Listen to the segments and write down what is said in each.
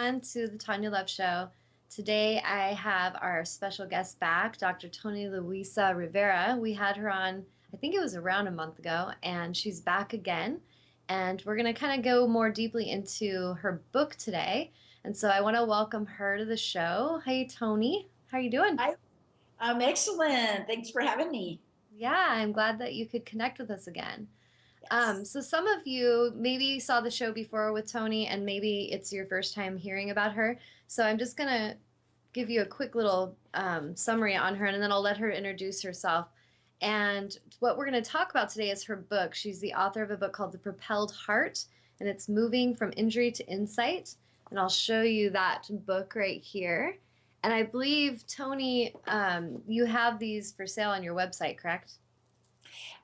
everyone to the Tanya Love Show. Today I have our special guest back, Dr.Toni Luisa Rivera. We had her on, I think it was around a month ago, and she's back again. And we're going to kind of go more deeply into her book today. And so I want to welcome her to the show. Hey, Toni. How are you doing? Hi, I'm excellent. Thanks for having me. Yeah, I'm glad that you could connect with us again. Yes. So some of you maybe saw the show before with Toni, and maybe it's your first time hearing about her. So I'm just gonna give you a quick little summary on her, and then I'll let her introduce herself. And what we're going to talk about today is her book. She's the author of a book called The Propelled Heart, and it's Moving from Injury to Insight. And I'll show you that book right here. And I believe, Toni, you have these for sale on your website, correct?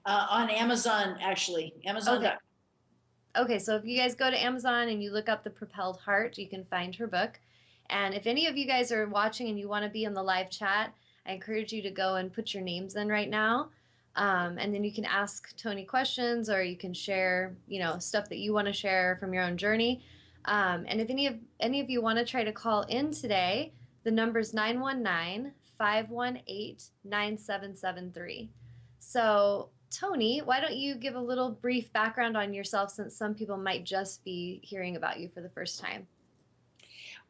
On Amazon, actually, Okay. Amazon.com. Okay, so if you guys go to Amazon and you look up The Propelled Heart, you can find her book. And if any of you guys are watching and you want to be in the live chat, I encourage you to go and put your names in right now. And then you can ask Toni questions or you can share, stuff that you want to share from your own journey. And if any of you want to try to call in today, the number is 919-518-9773. So, Toni, why don't you give a little brief background on yourself since some people might just be hearing about you for the first time?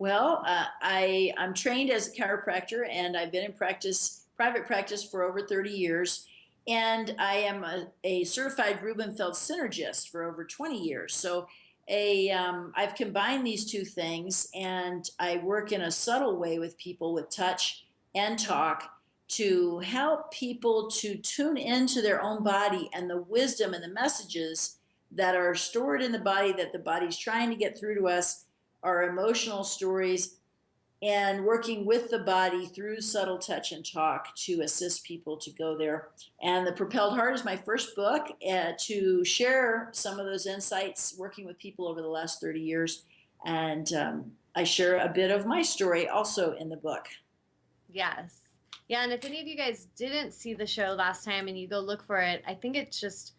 Well, I'm trained as a chiropractor, and I've been in private practice for over 30 years. And I am a certified Rubenfeld synergist for over 20 years. So I've combined these two things, and I work in a subtle way with people with touch and talk to help people to tune into their own body and the wisdom and the messages that are stored in the body that the body's trying to get through to us, our emotional stories, and working with the body through subtle touch and talk to assist people to go there. And The Propelled Heart is my first book to share some of those insights working with people over the last 30 years. And I share a bit of my story also in the book. Yes. Yeah, and if any of you guys didn't see the show last time and you go look for it, I think it's just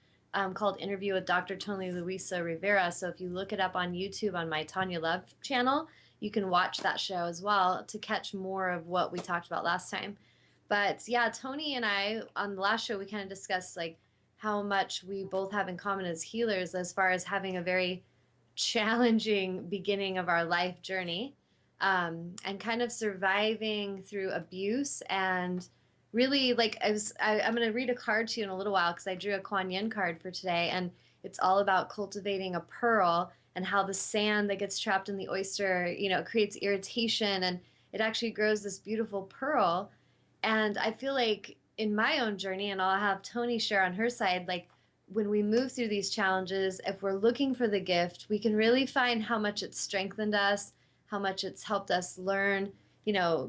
called Interview with Dr. Toni Luisa Rivera. So if you look it up on YouTube on my Tanya Love channel, you can watch that show as well to catch more of what we talked about last time. But yeah, Toni and I on the last show we kind of discussed like how much we both have in common as healers as far as having a very challenging beginning of our life journey, and kind of surviving through abuse and really like I'm going to read a card to you in a little while because I drew a Kuan Yin card for today, and it's all about cultivating a pearl and how the sand that gets trapped in the oyster, creates irritation and it actually grows this beautiful pearl. And I feel like in my own journey, and I'll have Toni share on her side, like when we move through these challenges, if we're looking for the gift, we can really find how much it's strengthened us, how much it's helped us learn,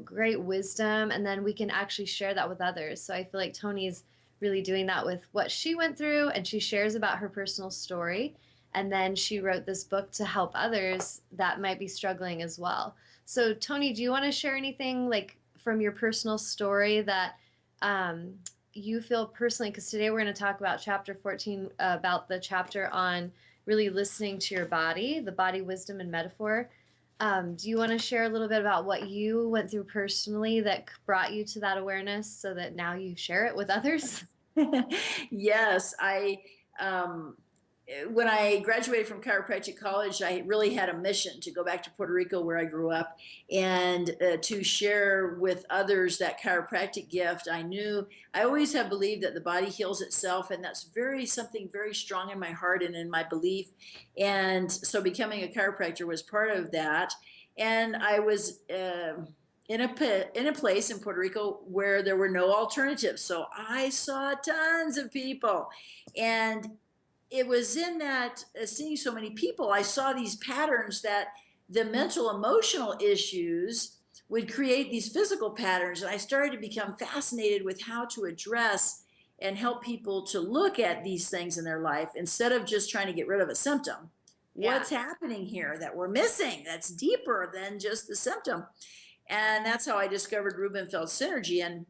great wisdom, and then we can actually share that with others. So I feel like Toni's really doing that with what she went through, and she shares about her personal story. And then she wrote this book to help others that might be struggling as well. So, Toni, do you want to share anything like from your personal story that you feel personally? Because today we're going to talk about chapter 14, about the chapter on really listening to your body, the body wisdom and metaphor. Do you want to share a little bit about what you went through personally that brought you to that awareness so that now you share it with others? Yes, when I graduated from chiropractic college, I really had a mission to go back to Puerto Rico where I grew up and to share with others that chiropractic gift. I always have believed that the body heals itself, and that's something very strong in my heart and in my belief. And so becoming a chiropractor was part of that. And I was in a place in Puerto Rico where there were no alternatives. So I saw tons of people. And it was in that seeing so many people, I saw these patterns that the mental emotional issues would create these physical patterns. And I started to become fascinated with how to address and help people to look at these things in their life instead of just trying to get rid of a symptom. Yeah. What's happening here that we're missing that's deeper than just the symptom? And that's how I discovered Rubenfeld Synergy. And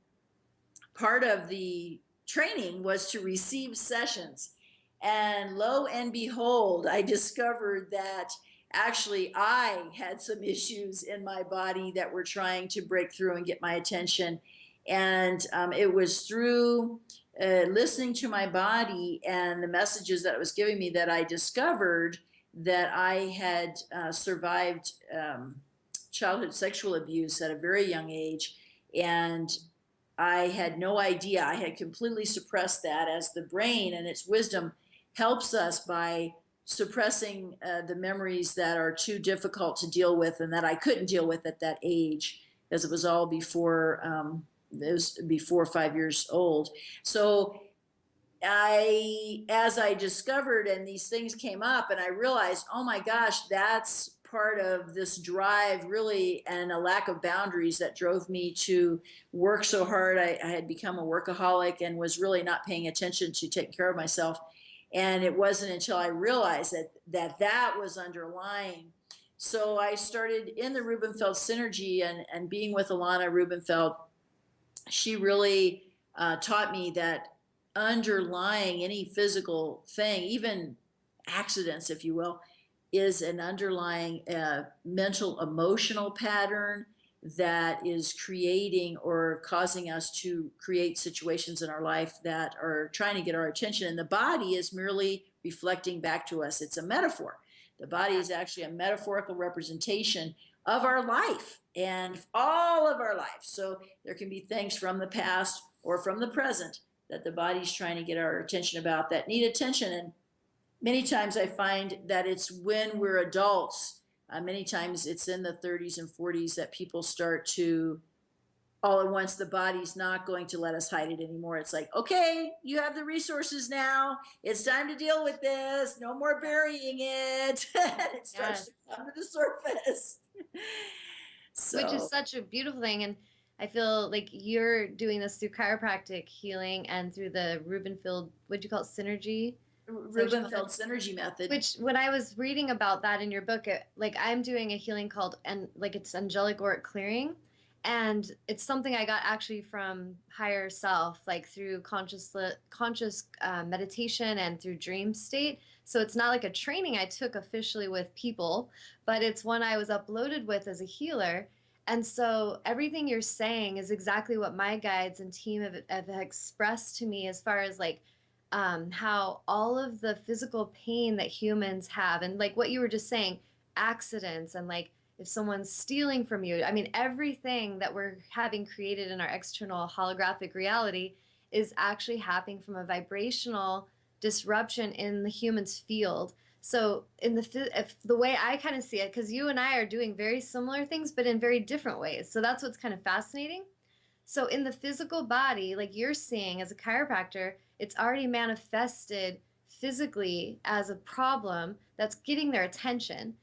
part of the training was to receive sessions. And lo and behold, I discovered that actually I had some issues in my body that were trying to break through and get my attention. And it was through listening to my body and the messages that it was giving me that I discovered that I had survived childhood sexual abuse at a very young age. And I had no idea. I had completely suppressed that, as the brain and its wisdom helps us by suppressing the memories that are too difficult to deal with and that I couldn't deal with at that age, because it was all before it was before 5 years old. So as I discovered and these things came up, and I realized, oh my gosh, that's part of this drive, really, and a lack of boundaries that drove me to work so hard. I had become a workaholic and was really not paying attention to taking care of myself. And it wasn't until I realized that was underlying. So I started in the Rubenfeld Synergy, and being with Alana Rubenfeld, she really taught me that underlying any physical thing, even accidents, if you will, is an underlying mental emotional pattern that is creating or causing us to create situations in our life that are trying to get our attention. And the body is merely reflecting back to us. It's a metaphor. The body is actually a metaphorical representation of our life and all of our life. So there can be things from the past or from the present that the body's trying to get our attention about that need attention. And many times I find that it's when we're adults, many times it's in the 30s and 40s that people start to, all at once, the body's not going to let us hide it anymore. It's like, okay, you have the resources now. It's time to deal with this. No more burying it. And it starts to come to the surface. Which is So such a beautiful thing. And I feel like you're doing this through chiropractic healing and through the Rubenfeld, what'd you call it, synergy? Rubenfeld Synergy Method. Which, when I was reading about that in your book, like I'm doing a healing called, and like it's angelic auric clearing, and it's something I got actually from higher self, like through conscious meditation and through dream state. So it's not like a training I took officially with people, but it's one I was uploaded with as a healer. And so everything you're saying is exactly what my guides and team have expressed to me, as far as like how all of the physical pain that humans have, and like what you were just saying, accidents, and like if someone's stealing from you, I mean, everything that we're having created in our external holographic reality is actually happening from a vibrational disruption in the human's field. So in if the way I kind of see it, because you and I are doing very similar things but in very different ways, so that's what's kind of fascinating. So in the physical body, like you're seeing as a chiropractor, it's already manifested physically as a problem that's getting their attention.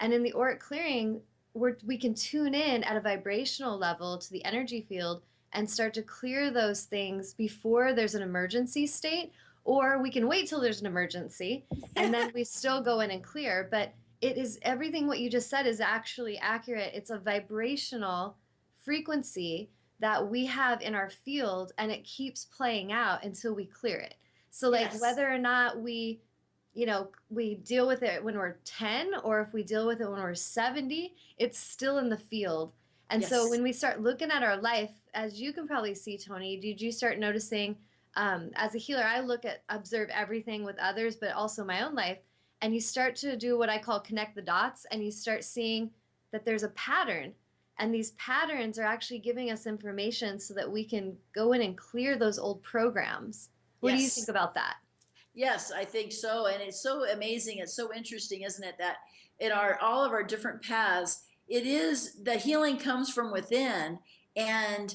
And in the auric clearing, we can tune in at a vibrational level to the energy field and start to clear those things before there's an emergency state, or we can wait till there's an emergency and then we still go in and clear. But it is, everything what you just said is actually accurate. It's a vibrational frequency that we have in our field, and it keeps playing out until we clear it. So like, yes. whether or not we, we deal with it when we're 10 or if we deal with it when we're 70, it's still in the field. And so Yes. when we start looking at our life, as you can probably see, Toni, did you start noticing, as a healer, I observe everything with others, but also my own life. And you start to do what I call connect the dots, and you start seeing that there's a pattern. And these patterns are actually giving us information so that we can go in and clear those old programs. What do you think about that? Yes, I think so. And it's so amazing. It's so interesting, isn't it, that in all of our different paths, it is the healing comes from within. And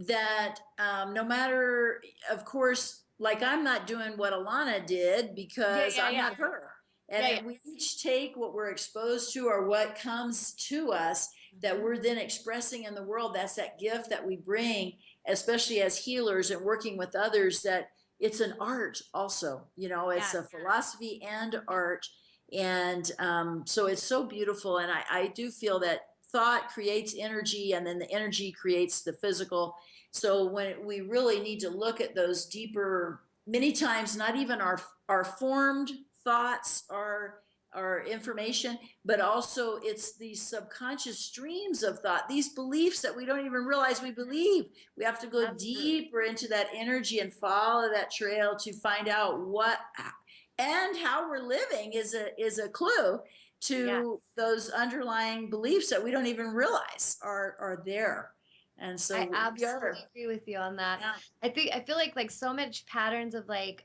that no matter, of course, like I'm not doing what Alana did because I'm not her. And we each take what we're exposed to or what comes to us that we're then expressing in the world. That's that gift that we bring, especially as healers and working with others, that it's an art also, it's a philosophy and art. And so it's so beautiful. And I do feel that thought creates energy, and then the energy creates the physical. So when we really need to look at those deeper, many times not even our formed thoughts are or information, but also it's these subconscious streams of thought, these beliefs that we don't even realize we believe. We have to go Absolutely. deeper into that energy and follow that trail to find out what and how we're living is a clue Yes. to those underlying beliefs that we don't even realize are there. And I so we absolutely are, agree with you on that. yeah, I feel like so much patterns of like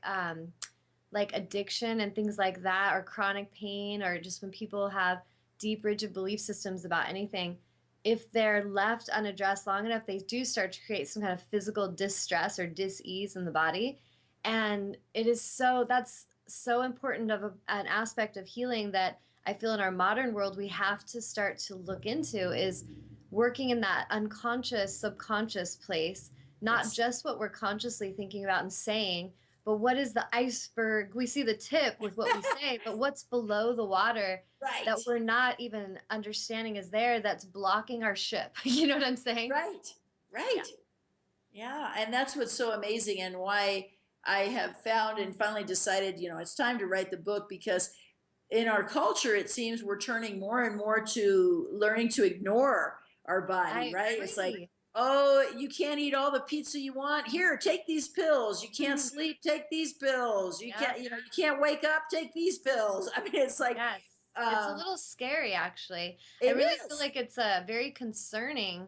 addiction and things like that, or chronic pain, or just when people have deep rigid belief systems about anything, if they're left unaddressed long enough, they do start to create some kind of physical distress or dis-ease in the body. And it is so that's so important of an aspect of healing that I feel in our modern world we have to start to look into is working in that unconscious subconscious place, not yes, just what we're consciously thinking about and saying, but what is the iceberg? We see the tip with what we say, but what's below the water that right, we're not even understanding is there, that's blocking our ship? You know what I'm saying? right, Yeah. right. Yeah, and that's what's so amazing and why I have found and finally decided, it's time to write the book because in our culture, it seems we're turning more and more to learning to ignore our body, I right? It's like, agree. oh, you can't eat all the pizza you want. Here, take these pills. You can't Mhm. sleep, take these pills. You Yep. can't, you can't wake up, take these pills. I mean, it's like, Yes. It's a um, little scary, actually. I it really feel is. like it's very concerning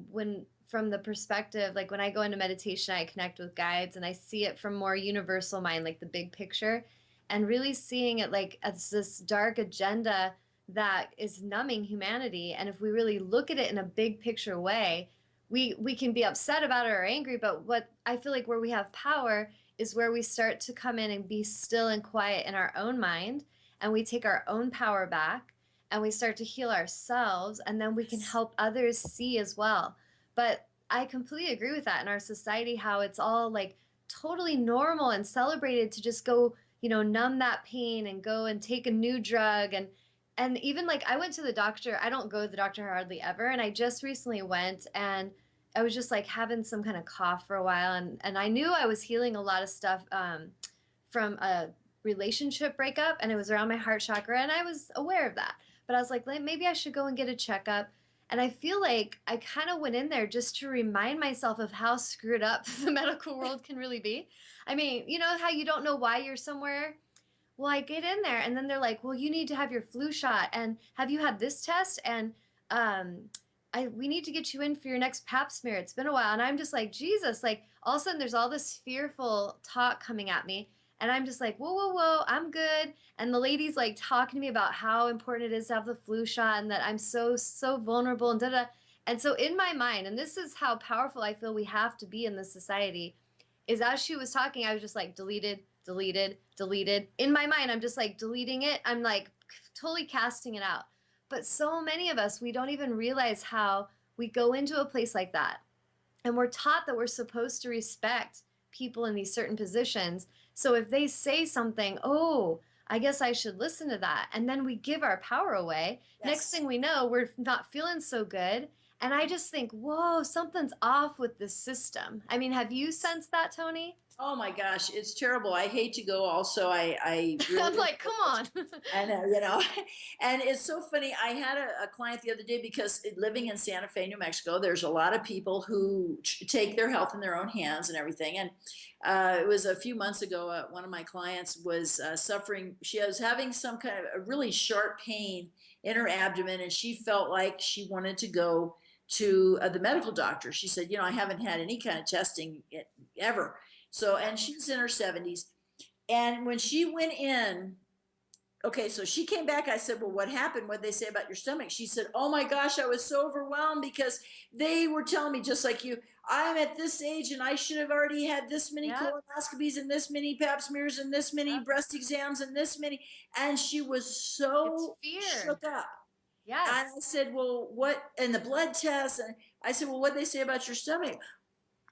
when, from the perspective, like when I go into meditation, I connect with guides and I see it from more universal mind, like the big picture, and really seeing it like as this dark agenda that is numbing humanity. And if we really look at it in a big picture way, we can be upset about it or angry, but what I feel like where we have power is where we start to come in and be still and quiet in our own mind, and we take our own power back and we start to heal ourselves, and then we can Yes. help others see as well. But I completely agree with that in our society, how it's all like totally normal and celebrated to just go, numb that pain and go and take a new drug. And even like I went to the doctor. I don't go to the doctor hardly ever, and I just recently went, and I was just like having some kind of cough for a while, and I knew I was healing a lot of stuff from a relationship breakup, and it was around my heart chakra, and I was aware of that. But I was like, maybe I should go and get a checkup. And I feel like I kind of went in there just to remind myself of how screwed up the medical world can really be. I mean, you know how you don't know why you're somewhere? Well, I get in there, and then they're like, well, you need to have your flu shot, and have you had this test? And um, we need to get you in for your next pap smear. It's been a while. And I'm just like, Jesus, like all of a sudden there's all this fearful talk coming at me. And I'm just like, whoa, whoa, whoa, I'm good. And the lady's like talking to me about how important it is to have the flu shot and that I'm so, so vulnerable and da da. And so in my mind, and this is how powerful I feel we have to be in this society, is as she was talking, I was just like deleted, deleted, deleted. In my mind, I'm just like deleting it. I'm like totally casting it out. But so many of us, we don't even realize how we go into a place like that. And we're taught that we're supposed to respect people in these certain positions. So if they say something, oh, I guess I should listen to that. And then we give our power away. Next Yes. thing we know, we're not feeling so good. And I just think, whoa, something's off with this system. I mean, have you sensed that, Toni? Oh my gosh, it's terrible. I hate to go also. I I'm really, like, come on. I know, and it's so funny. I had a client the other day because living in Santa Fe, New Mexico, there's a lot of people who take their health in their own hands and everything. And it was a few months ago, one of my clients was suffering. She was having some kind of a really sharp pain in her abdomen, and she felt like she wanted to go to the medical doctor. She said, I haven't had any kind of testing ever. So, Yeah. and she's in her 70s. And when she went in, okay, so she came back. I said, well, what happened? What did they say about your stomach? She said, oh my gosh, I was so overwhelmed because they were telling me, just like you, I'm at this age and I should have already had this many Yep. colonoscopies and this many pap smears and this many Yep. breast exams and this many. And she was It's so fear. shook up. And I Yes. said, well, what? And the blood tests. And I said, well, what did they say about your stomach?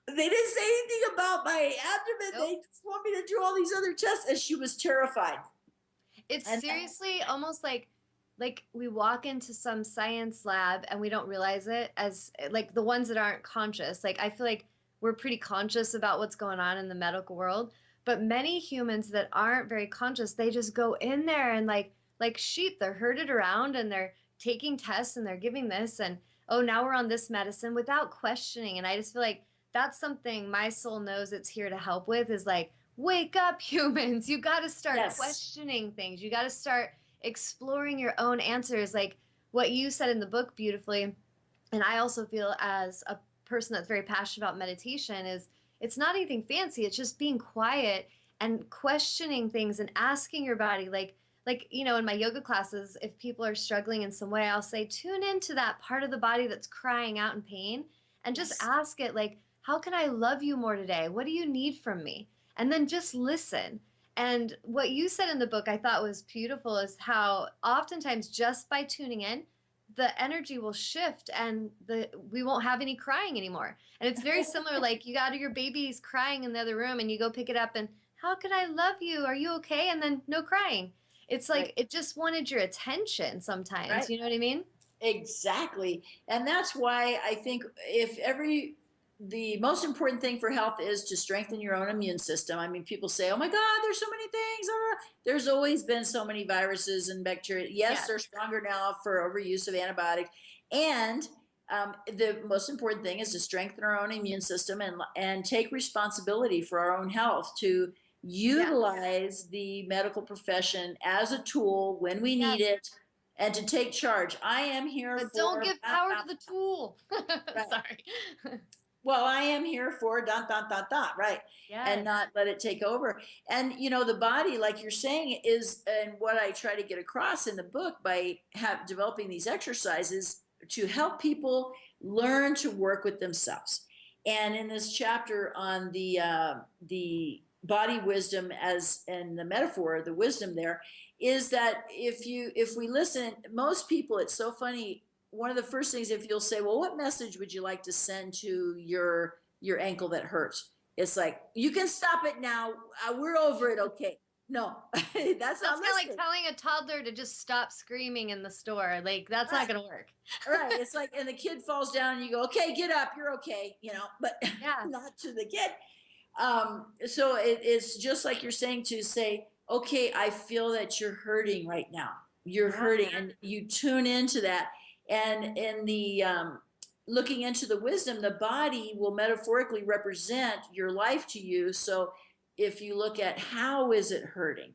They didn't say anything about my abdomen. Nope. They just want me to do all these other tests. And she was terrified. It's And seriously almost like we walk into some science lab and we don't realize it, as like the ones that aren't conscious. Like I feel like we're pretty conscious about what's going on in the medical world, but many humans that aren't very conscious, they just go in there and like sheep. They're herded around and they're taking tests and they're giving this and oh, now we're on this medicine without questioning. And I just feel like that's something my soul knows it's here to help with is like, wake up, humans. You got to start Yes. questioning things. You got to start exploring your own answers. Like what you said in the book beautifully. And I also feel as a person that's very passionate about meditation is it's not anything fancy. It's just being quiet and questioning things and asking your body like in my yoga classes if people are struggling in some way I'll say tune into that part of the body that's crying out in pain and just Yes. ask it like how can I love you more today? What do you need from me? And then just listen. And what you said in the book I thought was beautiful is how oftentimes just by tuning in the energy will shift and we won't have any crying anymore. And it's very similar like you got your baby's crying in the other room and you go pick it up and how can I love you? Are you okay? And then no crying. It's like Right. it just wanted your attention sometimes. Right. You know what I mean? Exactly. And that's why I think if every the most important thing for health is to strengthen your own immune system. I mean, people say, "Oh my God, there's so many things." There's always been so many viruses and bacteria. Yes, Yes. they're stronger now for overuse of antibiotics. And the most important thing is to strengthen our own immune system and take responsibility for our own health. To Yes. utilize the medical profession as a tool when we need Yes. it and to take charge. I am here But don't for give power to the tool. right. Sorry. Well, I am here for dot dot dot dot, right, and Yes. not let it take over. And the body, like you're saying, is, and what I try to get across in the book by developing these exercises to help people learn to work with themselves. And in this chapter on the body wisdom as and the metaphor, the wisdom there is that if we listen, most people, it's so funny. One of the first things, if you'll say, well, what message would you like to send to your ankle that hurts? It's like, you can stop it now. We're over it. Okay. No, that's not That's kind of like listening. telling a toddler to just stop screaming in the store. Like that's not Right. going to work. Right. It's like, and the kid falls down and you go, okay, get up. You're okay. But Yeah. not to the kid. So it's just like you're saying, to say, okay, I feel that you're hurting right now. You're Yeah. hurting, and you tune into that. And in the looking into the wisdom, the body will metaphorically represent your life to you. So if you look at how is it hurting,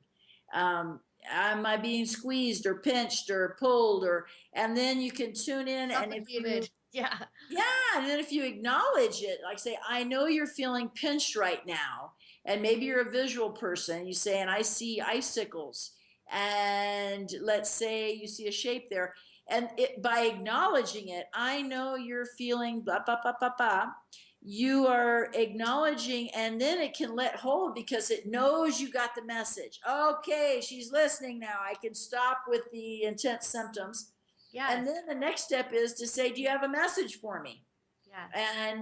am I being squeezed or pinched or pulled, and then you can tune in, and if you Suffocated. Yeah. yeah, and then if you acknowledge it, like say, I know you're feeling pinched right now, and maybe you're a visual person, you say, and I see icicles, and let's say you see a shape there, and by acknowledging it, I know you're feeling blah blah blah blah blah. You are acknowledging, and then it can let hold because it knows you got the message. Okay, she's listening now. I can stop with the intense symptoms, and Yes. then the next step is to say, do you have a message for me? Yes.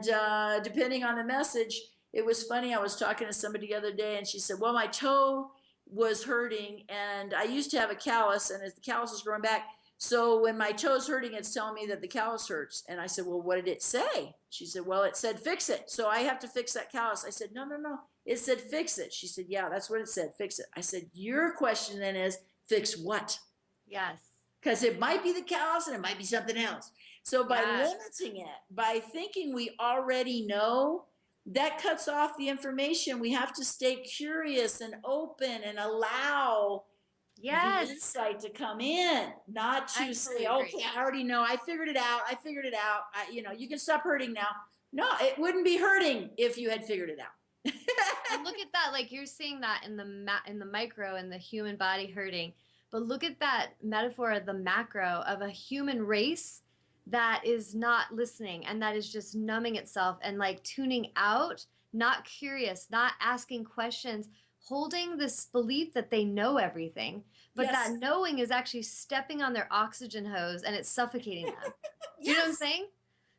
And depending on the message, it was funny. I was talking to somebody the other day, and she said, well, my toe was hurting, and I used to have a callus, and as the callus is growing back, so when my toe's hurting, it's telling me that the callus hurts. And I said, well, what did it say? She said, well, it said fix it. So I have to fix that callus. I said, no, no, no. It said fix it. She said, yeah, that's what it said, fix it. I said, your question then is, fix what? Yes. Because it might be the callus and it might be something else. So by Yes. limiting it, by thinking we already know, that cuts off the information. We have to stay curious and open and allow the Yes. insight to come in, not I to say, totally agree. okay, I already know, I figured it out, you can stop hurting now. No, it wouldn't be hurting if you had figured it out. And look at that, like you're seeing that in the micro in the human body hurting. But look at that metaphor of the macro of a human race that is not listening and that is just numbing itself and like tuning out, not curious, not asking questions, holding this belief that they know everything. But that Yes. knowing is actually stepping on their oxygen hose and it's suffocating them. Do you know what I'm Yes. saying? So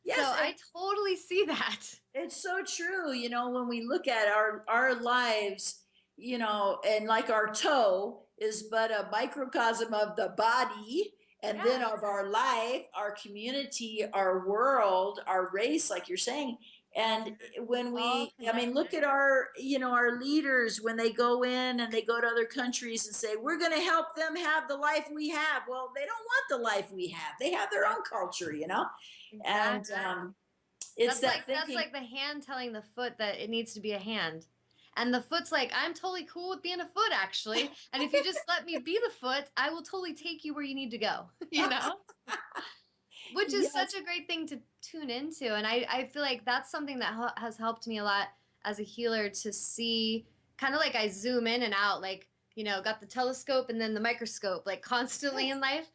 Yes. I totally see that. It's so true. When we look at our lives, and like our toe is but a microcosm of the body, and then Yeah. of our life, our community, our world, our race, like you're saying. And when All we, I mean, look connected. at our, our leaders when they go in and they go to other countries and say, we're going to help them have the life we have. Well, they don't want the life we have. They have their own culture. And Exactly. it's that That's thinking. like the hand telling the foot that it needs to be a hand. And the foot's like, I'm totally cool with being a foot actually. And if you just let me be the foot, I will totally take you where you need to go, you know? Which is such Yes, a great thing to tune into. And I feel like that's something that has helped me a lot as a healer to see kind of like I zoom in and out, like, got the telescope and then the microscope, like constantly yes, in life.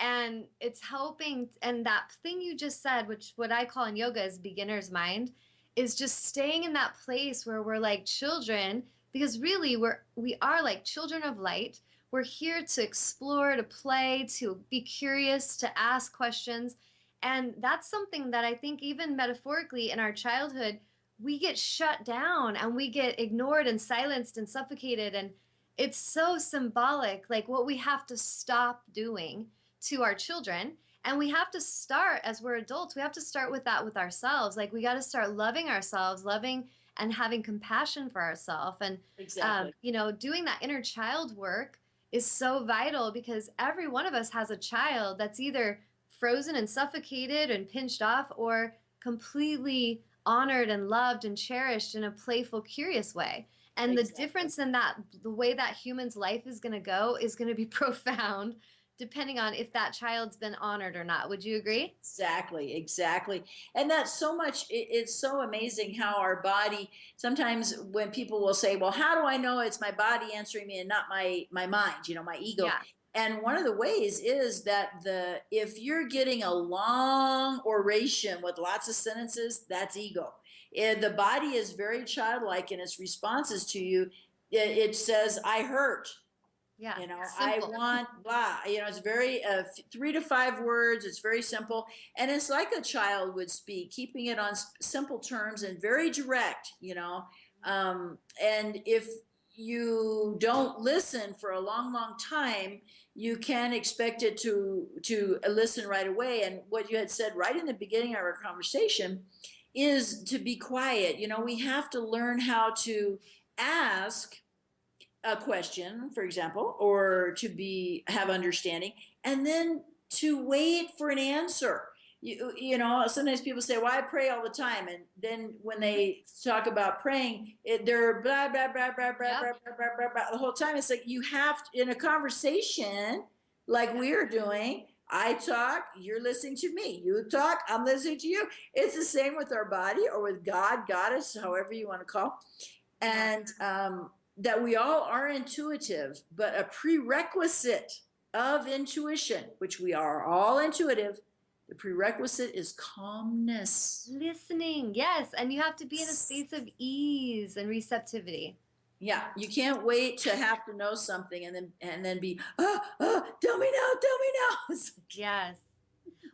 And it's helping. And that thing you just said, which what I call in yoga is beginner's mind, is just staying in that place where we're like children, because really we are like children of light. We're here to explore, to play, to be curious, to ask questions. And that's something that I think, even metaphorically, in our childhood, we get shut down and we get ignored and silenced and suffocated. And it's so symbolic, like what we have to stop doing to our children. And we have to start as we're adults, we have to start with that with ourselves. Like we got to start loving ourselves, loving and having compassion for ourselves. And, exactly. doing that inner child work is so vital because every one of us has a child that's either frozen and suffocated and pinched off or completely honored and loved and cherished in a playful, curious way. And the Exactly. difference in that, the way that human's life is going to go, is going to be profound depending on if that child's been honored or not. Would you agree? Exactly, exactly. And that's so much, it's so amazing how our body, sometimes when people will say, well, how do I know it's my body answering me and not my mind, my ego? Yeah. And one of the ways is that if you're getting a long oration with lots of sentences, that's ego. The body is very childlike in its responses to you. It says, I hurt. Yeah. I Simple. want blah. It's very 3 to 5 words. It's very simple, and it's like a child would speak, keeping it on simple terms and very direct. And if you don't listen for a long, long time, you can expect it to listen right away. And what you had said right in the beginning of our conversation is to be quiet. We have to learn how to ask a question, for example, or to have understanding, and then to wait for an answer. Sometimes people say, well, I pray all the time. And then when they talk about praying, they're blah, blah, blah, blah, blah, blah, Yep. blah, blah, blah, blah. The whole time it's like you have to, in a conversation like Yep. we're doing, I talk, you're listening to me. You talk, I'm listening to you. It's the same with our body or with God, goddess, however you want to call. Yeah. And that we all are intuitive, but a prerequisite of intuition, which we are all intuitive, the prerequisite is calmness. Listening. Yes. And you have to be in a space of ease and receptivity. Yeah, you can't wait to have to know something and then be, tell me now, tell me now. It's like, Yes.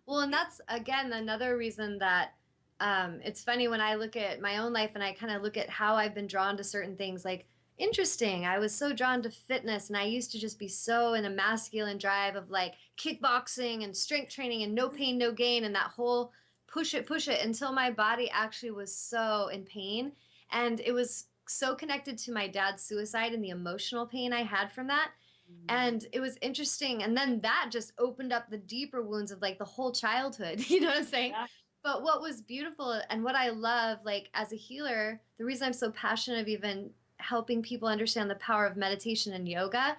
Well, and that's again another reason that it's funny when I look at my own life and I kind of look at how I've been drawn to certain things. Like, interesting, I was so drawn to fitness, and I used to just be so in a masculine drive of like kickboxing and strength training and no pain, no gain, and that whole push it until my body actually was so in pain. And it was so connected to my dad's suicide and the emotional pain I had from that. And it was interesting. And then that just opened up the deeper wounds of like the whole childhood. You know what I'm saying? yeah, But what was beautiful and what I love, like as a healer, the reason I'm so passionate of even helping people understand the power of meditation and yoga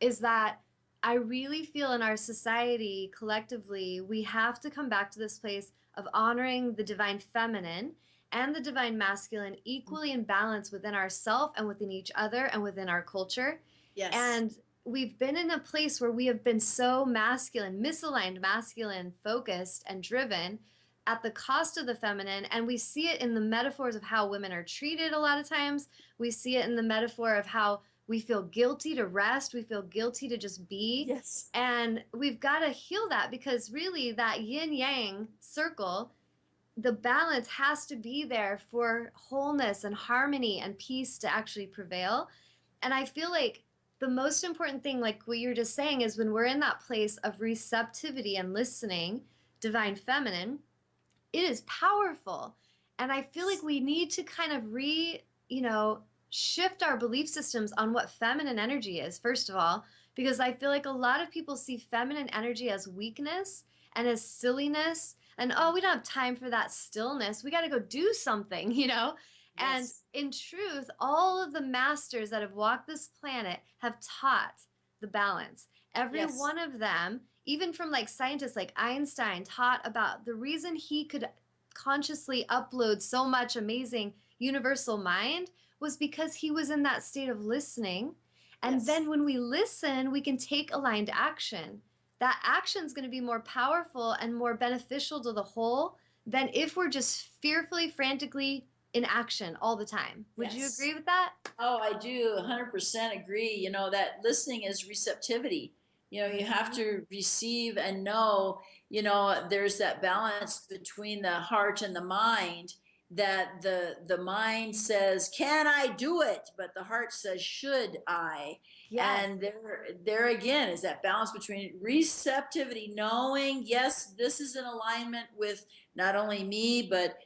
is that I really feel in our society collectively, we have to come back to this place of honoring the divine feminine and the divine masculine equally in balance within ourself and within each other and within our culture. yes, And we've been in a place where we have been so masculine, misaligned masculine, focused and driven at the cost of the feminine. And we see it in the metaphors of how women are treated a lot of times. We see it in the metaphor of how we feel guilty to rest, we feel guilty to just be. yes, And we've got to heal that because really, that yin yang circle, the balance has to be there for wholeness and harmony and peace to actually prevail. And I feel like the most important thing, like what you're just saying, is when we're in that place of receptivity and listening, divine feminine, it is powerful. And I feel like we need to kind of you know, shift our belief systems on what feminine energy is, first of all, because I feel like a lot of people see feminine energy as weakness and as silliness. And oh, we don't have time for that stillness. We got to go do something, you know? And Yes. in truth, all of the masters that have walked this planet have taught the balance. Every Yes. one of them, even from like scientists like Einstein, taught about the reason he could consciously upload so much amazing universal mind was because he was in that state of listening. And Yes. then when we listen, we can take aligned action. That action is going to be more powerful and more beneficial to the whole than if we're just fearfully, frantically in action all the time. Would you Yes. agree with that? Oh, I do 100% agree. You know, that listening is receptivity. You know, you have Mm-hmm. to receive and know, you know, there's that balance between the heart and the mind, that the mind says, "Can I do it?" but the heart says, "Should I?" Yes. And there again is that balance between receptivity, knowing, yes, this is in alignment with not only me, but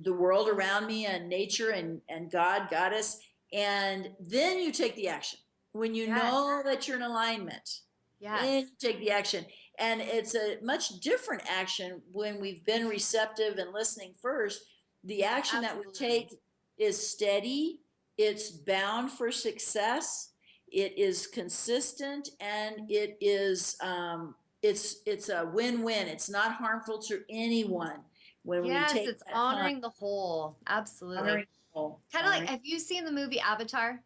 the world around me and nature and God, goddess. And then you take the action. When you Yes. know that you're in alignment, then you Yes. take the action. And it's a much different action when we've been receptive and listening first. The action that we Absolutely. take is steady, it's bound for success, it is consistent, and it's a win-win. It's not harmful to anyone when we Yes, take it's that time. honoring the whole. Absolutely. Honoring people. Kind of like, Honoring. have you seen the movie Avatar?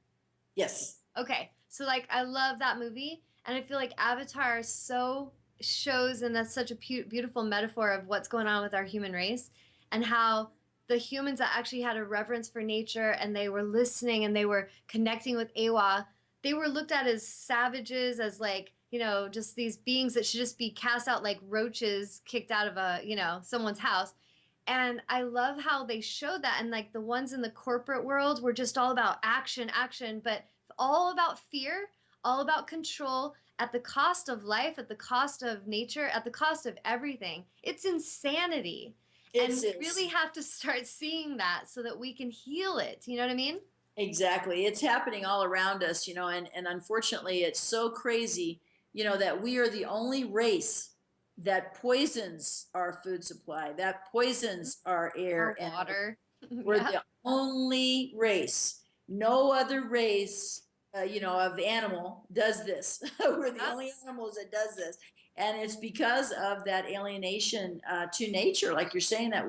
Yes. Okay, so like I love that movie, and I feel like Avatar so shows, and that's such a beautiful metaphor of what's going on with our human race, and how the humans that actually had a reverence for nature and they were listening and they were connecting with Awa, they were looked at as savages, as like, you know, just these beings that should just be cast out like roaches kicked out of a, you know, someone's house. And I love how they showed that. And like the ones in the corporate world were just all about action, action, but all about fear, all about control at the cost of life, at the cost of nature, at the cost of everything. It's insanity. It And we really is. have to start seeing that so that we can heal it. You know what I mean? Exactly. It's happening all around us, you know, and unfortunately it's so crazy, you know, that we are the only race that poisons our food supply, that Mm-hmm. poisons our Our air and our, water. we're Yep. the only race. No other race, you know, of animal does this. We're the Yep. only animals that does this, and it's because of that alienation to nature, like you're saying, that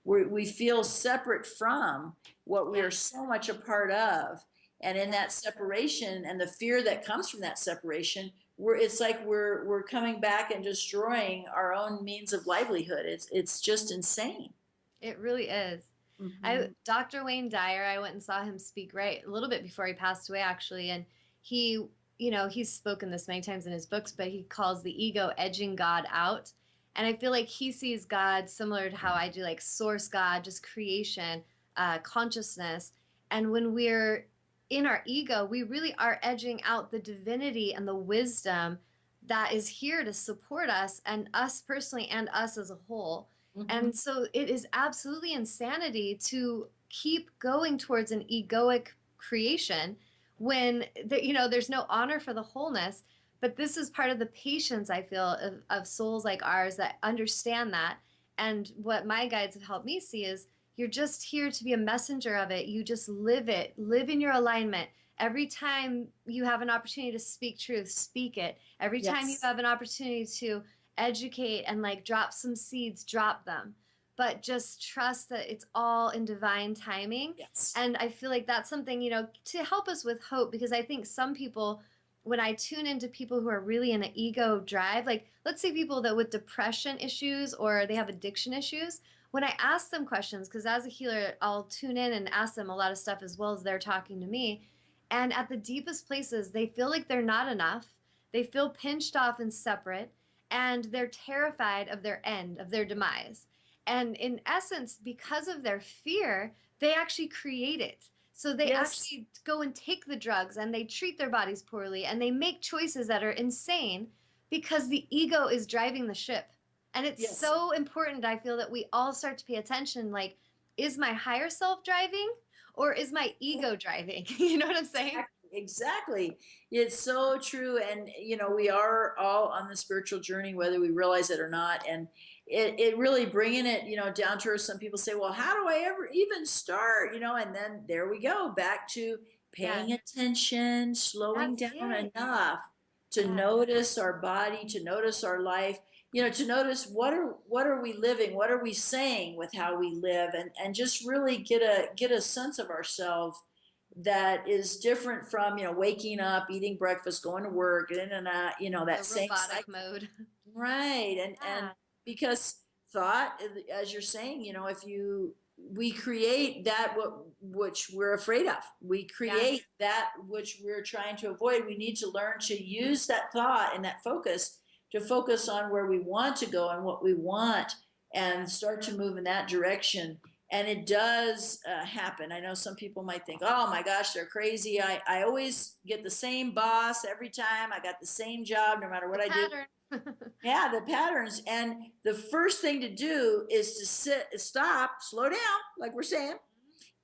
we feel separate from what we Yes. are so much a part of, and in Yes. that separation and the fear that comes from that separation, it's like we're coming back and destroying our own means of livelihood. It's just insane. It really is. Mm-hmm. Dr. Wayne Dyer, I went and saw him speak right a little bit before he passed away, actually, and he, you know, he's spoken this many times in his books, but he calls the ego edging God out, and I feel like he sees God similar to how I do, like source God, just creation, consciousness, and when we're in our ego, we really are edging out the divinity and the wisdom that is here to support us and us personally and us as a whole. Mm-hmm. And so it is absolutely insanity to keep going towards an egoic creation when you know there's no honor for the wholeness. But this is part of the patience I feel of souls like ours that understand that. And what my guides have helped me see is you're just here to be a messenger of it. You just live it, live in your alignment. Every time you have an opportunity to speak truth, speak it. Every time you Yes. have an opportunity to educate and like drop some seeds, drop them. But just trust that it's all in divine timing. Yes. And I feel like that's something, you know, to help us with hope, because I think some people, when I tune into people who are really in an ego drive, like let's say people that with depression issues or they have addiction issues, when I ask them questions, because as a healer, I'll tune in and ask them a lot of stuff as well as they're talking to me. And at the deepest places, they feel like they're not enough. They feel pinched off and separate, and they're terrified of their end, of their demise. And in essence, because of their fear, they actually create it. So they Yes. actually go and take the drugs and they treat their bodies poorly and they make choices that are insane because the ego is driving the ship. And it's Yes. so important, I feel, that we all start to pay attention. Like, is my higher self driving or is my ego driving? You know what I'm saying? Exactly. It's so true. And, we are all on the spiritual journey, whether we realize it or not. And it really bringing it, down to earth. Some people say, well, how do I ever even start? And then there we go back to Yes, paying attention, slowing that's down it. enough to Yeah, notice our body, to notice our life, to notice what are we living? What are we saying with how we live? And just really get a sense of ourselves that is different from waking up, eating breakfast, going to work, in and out, that the same robotic cycle. mode. Right. And Yeah, because thought, as you're saying, if we create that which we're afraid of, we yes, create that which we're trying to avoid. We need to learn to use that thought and that focus to focus on where we want to go and what we want, and start to move in that direction. And it does happen. I know some people might think, oh my gosh, they're crazy. I always get the same boss every time. I got the same job no matter the what I do. pattern. Yeah, the patterns. And the first thing to do is to stop, slow down, like we're saying,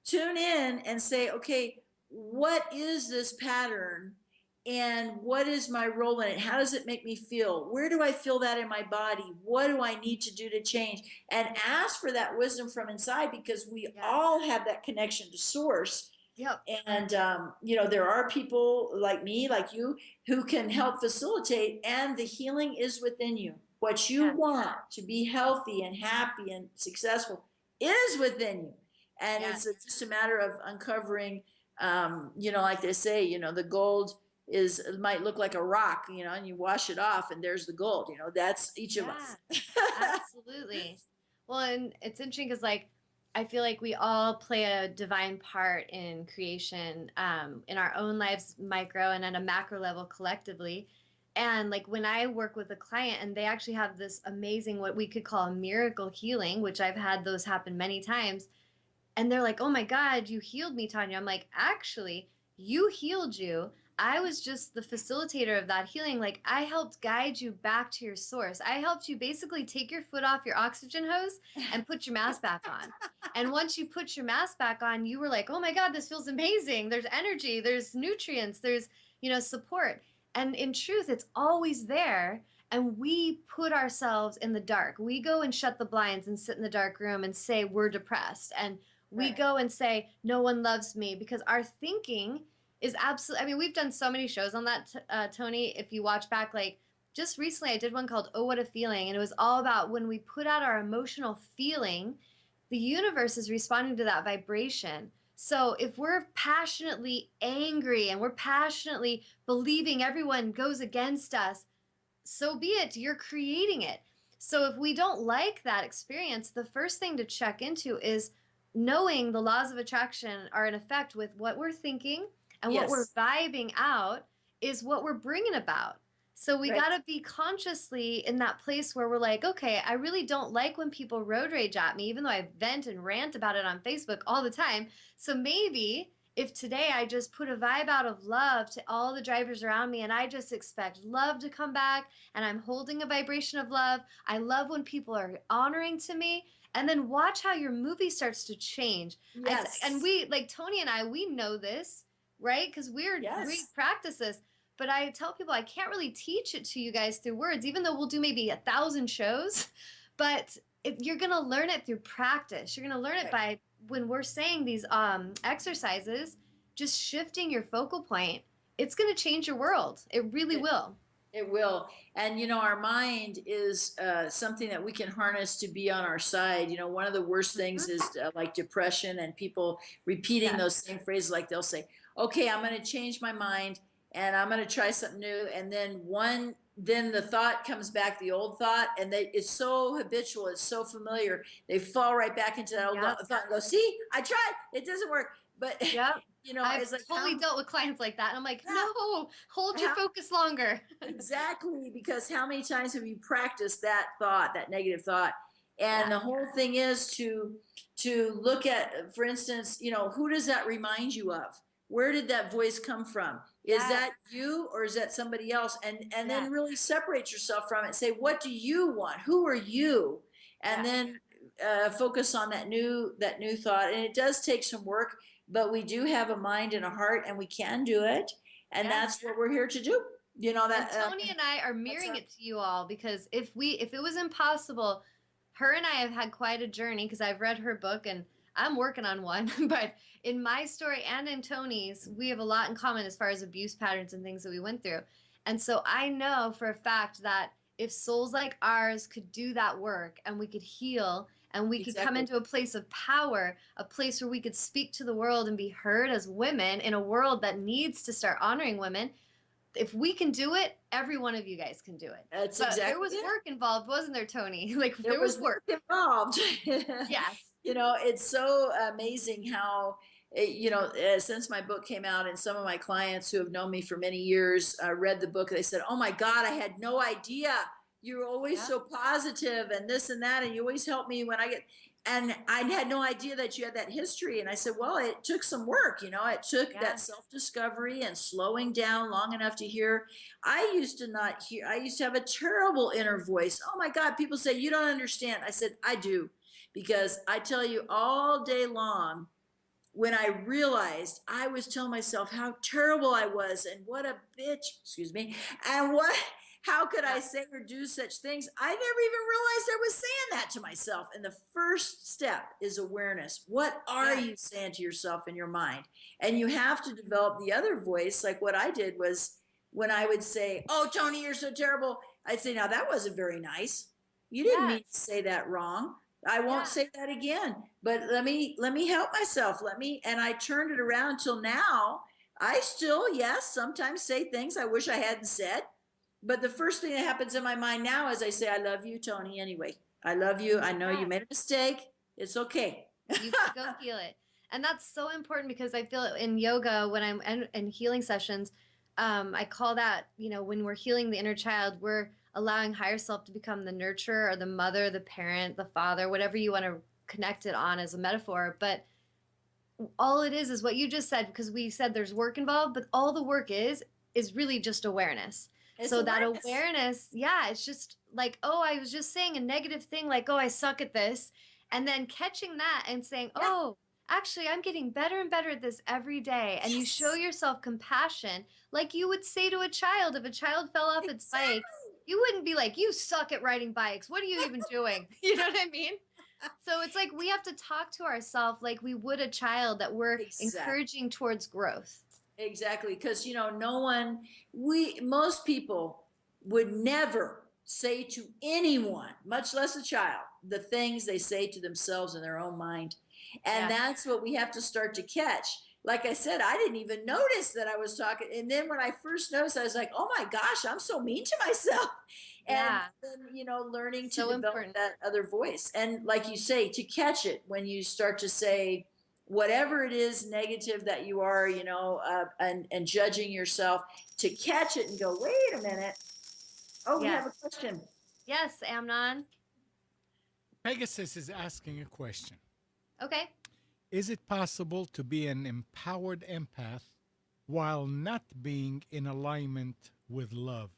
tune in and say, okay, what is this pattern? And what is my role in it? How does it make me feel? Where do I feel that in my body? What do I need to do to change? And ask for that wisdom from inside, because we Yes. all have that connection to source. Yep. And there are people like me, like you, who can help facilitate, and the healing is within you. What you Yes. want to be healthy and happy and successful is within you. And Yes. it's just a matter of uncovering, like they say, the gold is, it might look like a rock, and you wash it off and there's the gold. That's each of Yeah. us. Absolutely. Well, and it's interesting because, like, I feel like we all play a divine part in creation, in our own lives, micro and at a macro level collectively. And like when I work with a client and they actually have this amazing, what we could call a miracle healing, which I've had those happen many times, and they're like, "Oh my God, you healed me, Tanya." I'm like, "Actually, you healed you. I was just the facilitator of that healing. Like, I helped guide you back to your source. I helped you basically take your foot off your oxygen hose and put your mask back on. And once you put your mask back on, you were like, oh my God, this feels amazing. There's energy, there's nutrients, there's, support. And in truth, it's always there. And we put ourselves in the dark. We go and shut the blinds and sit in the dark room and say we're depressed. And we Right. go and say no one loves me because our thinking is absolutely. I mean, we've done so many shows on that, Tony. If you watch back, like just recently I did one called Oh What a Feeling, and it was all about when we put out our emotional feeling, the universe is responding to that vibration. So if we're passionately angry and we're passionately believing everyone goes against us, so be it. You're creating it. So if we don't like that experience, the first thing to check into is knowing the laws of attraction are in effect with what we're thinking, and what we're Yes. vibing out is what we're bringing about. So we Right. got to be consciously in that place where we're like, okay, I really don't like when people road rage at me, even though I vent and rant about it on Facebook all the time. So maybe if today I just put a vibe out of love to all the drivers around me and I just expect love to come back and I'm holding a vibration of love, I love when people are honoring to me. And then watch how your movie starts to change. And Yes. we, like Tony and I, we know this, right? Because we Yes. practice this. But I tell people I can't really teach it to you guys through words, even though we'll do maybe 1,000 shows. But you're gonna learn it through practice. You're gonna learn it Right. by when we're saying these exercises, just shifting your focal point. It's gonna change your world. It really It, will. it will. And, our mind is something that we can harness to be on our side. One of the worst things Mhm. is like depression, and people repeating Yes. those same phrases. Like they'll say, okay, I'm going to change my mind and I'm going to try something new. And then the thought comes back, the old thought, and it's so habitual, it's so familiar. They fall right back into that old Yep. thought and go, see, I tried, it doesn't work. But, Yep. I've it's like, totally dealt with clients like that. And I'm like, yeah, no, hold your how focus longer. exactly, because how many times have you practiced that thought, that negative thought? And Yeah. the whole thing is to look at, for instance, who does that remind you of? Where did that voice come from? Is Yes. that you or is that somebody else? And Yes. then really separate yourself from it. Say, what do you want? Who are you? And Yes. then focus on that new thought, and it does take some work, but we do have a mind and a heart, and we can do it, and Yeah. that's what we're here to do. You know And that. Toni and I are That's mirroring our, it to you all because if it was impossible, her and I have had quite a journey because I've read her book and I'm working on one. But in my story and in Toni's, we have a lot in common as far as abuse patterns and things that we went through. And so I know for a fact that if souls like ours could do that work and we could heal and we could come exactly. into a place of power, a place where we could speak to the world and be heard as women in a world that needs to start honoring women, if we can do it, every one of you guys can do it. That's But there exactly was it. work involved, wasn't there, Toni? Like There there was was work. work involved. Yes. It's so amazing how, since my book came out, and some of my clients who have known me for many years read the book, they said, "Oh my God, I had no idea. You were always Yeah. so positive and this and that, and you always help me when I get." And I had no idea that you had that history. And I said, "Well, it took some work. It took Yeah. that self discovery and slowing down long enough to hear." I used to not hear. I used to have a terrible inner voice. Oh my God, people say you don't understand. I said, I do, because I tell you all day long, when I realized I was telling myself how terrible I was and what a bitch, excuse me, and how could Yeah. I say or do such things? I never even realized I was saying that to myself. And the first step is awareness. What are Yeah. you saying to yourself in your mind? And you have to develop the other voice. Like what I did was, when I would say, "Oh, Toni, you're so terrible," I'd say, "Now that wasn't very nice. You didn't mean to Yes. say that wrong. I won't Yeah. say that again, but let me help myself. And I turned it around till now. I still, yes, sometimes say things I wish I hadn't said, but the first thing that happens in my mind now is I say, "I love you, Toni, anyway. I love you. I know you Yes. made a mistake. It's okay." You can go heal it. And that's so important because I feel in yoga when I'm in healing sessions, I call that, when we're healing the inner child, we're allowing higher self to become the nurturer or the mother, the parent, the father, whatever you want to connect it on as a metaphor. But all it is what you just said, because we said there's work involved, but all the work is really just awareness. It's So that awareness. awareness, yeah, it's just like, oh, I was just saying a negative thing, like, oh, I suck at this, and then catching that and saying, Yeah. oh, actually, I'm getting better and better at this every day. And you show Yes. yourself compassion, like you would say to a child. If a child fell off its bike, Exactly. you wouldn't be like, you suck at riding bikes, what are you even doing? You know what I mean? So it's like we have to talk to ourselves like we would a child, that we're Exactly. encouraging towards growth. Exactly, because no one, most people would never say to anyone, much less a child, the things they say to themselves in their own mind. And Yes. that's what we have to start to catch. Like I said, I didn't even notice that I was talking. And then when I first noticed, I was like, "Oh my gosh, I'm so mean to myself." And Yeah. then, learning to So develop important. that other voice. And like you say, to catch it when you start to say, whatever it is negative that you are, and judging yourself, to catch it and go, "Wait a minute. Oh, we have Yes. a question." Yes, Amnon. Pegasus is asking a question. Okay. Is it possible to be an empowered empath while not being in alignment with love?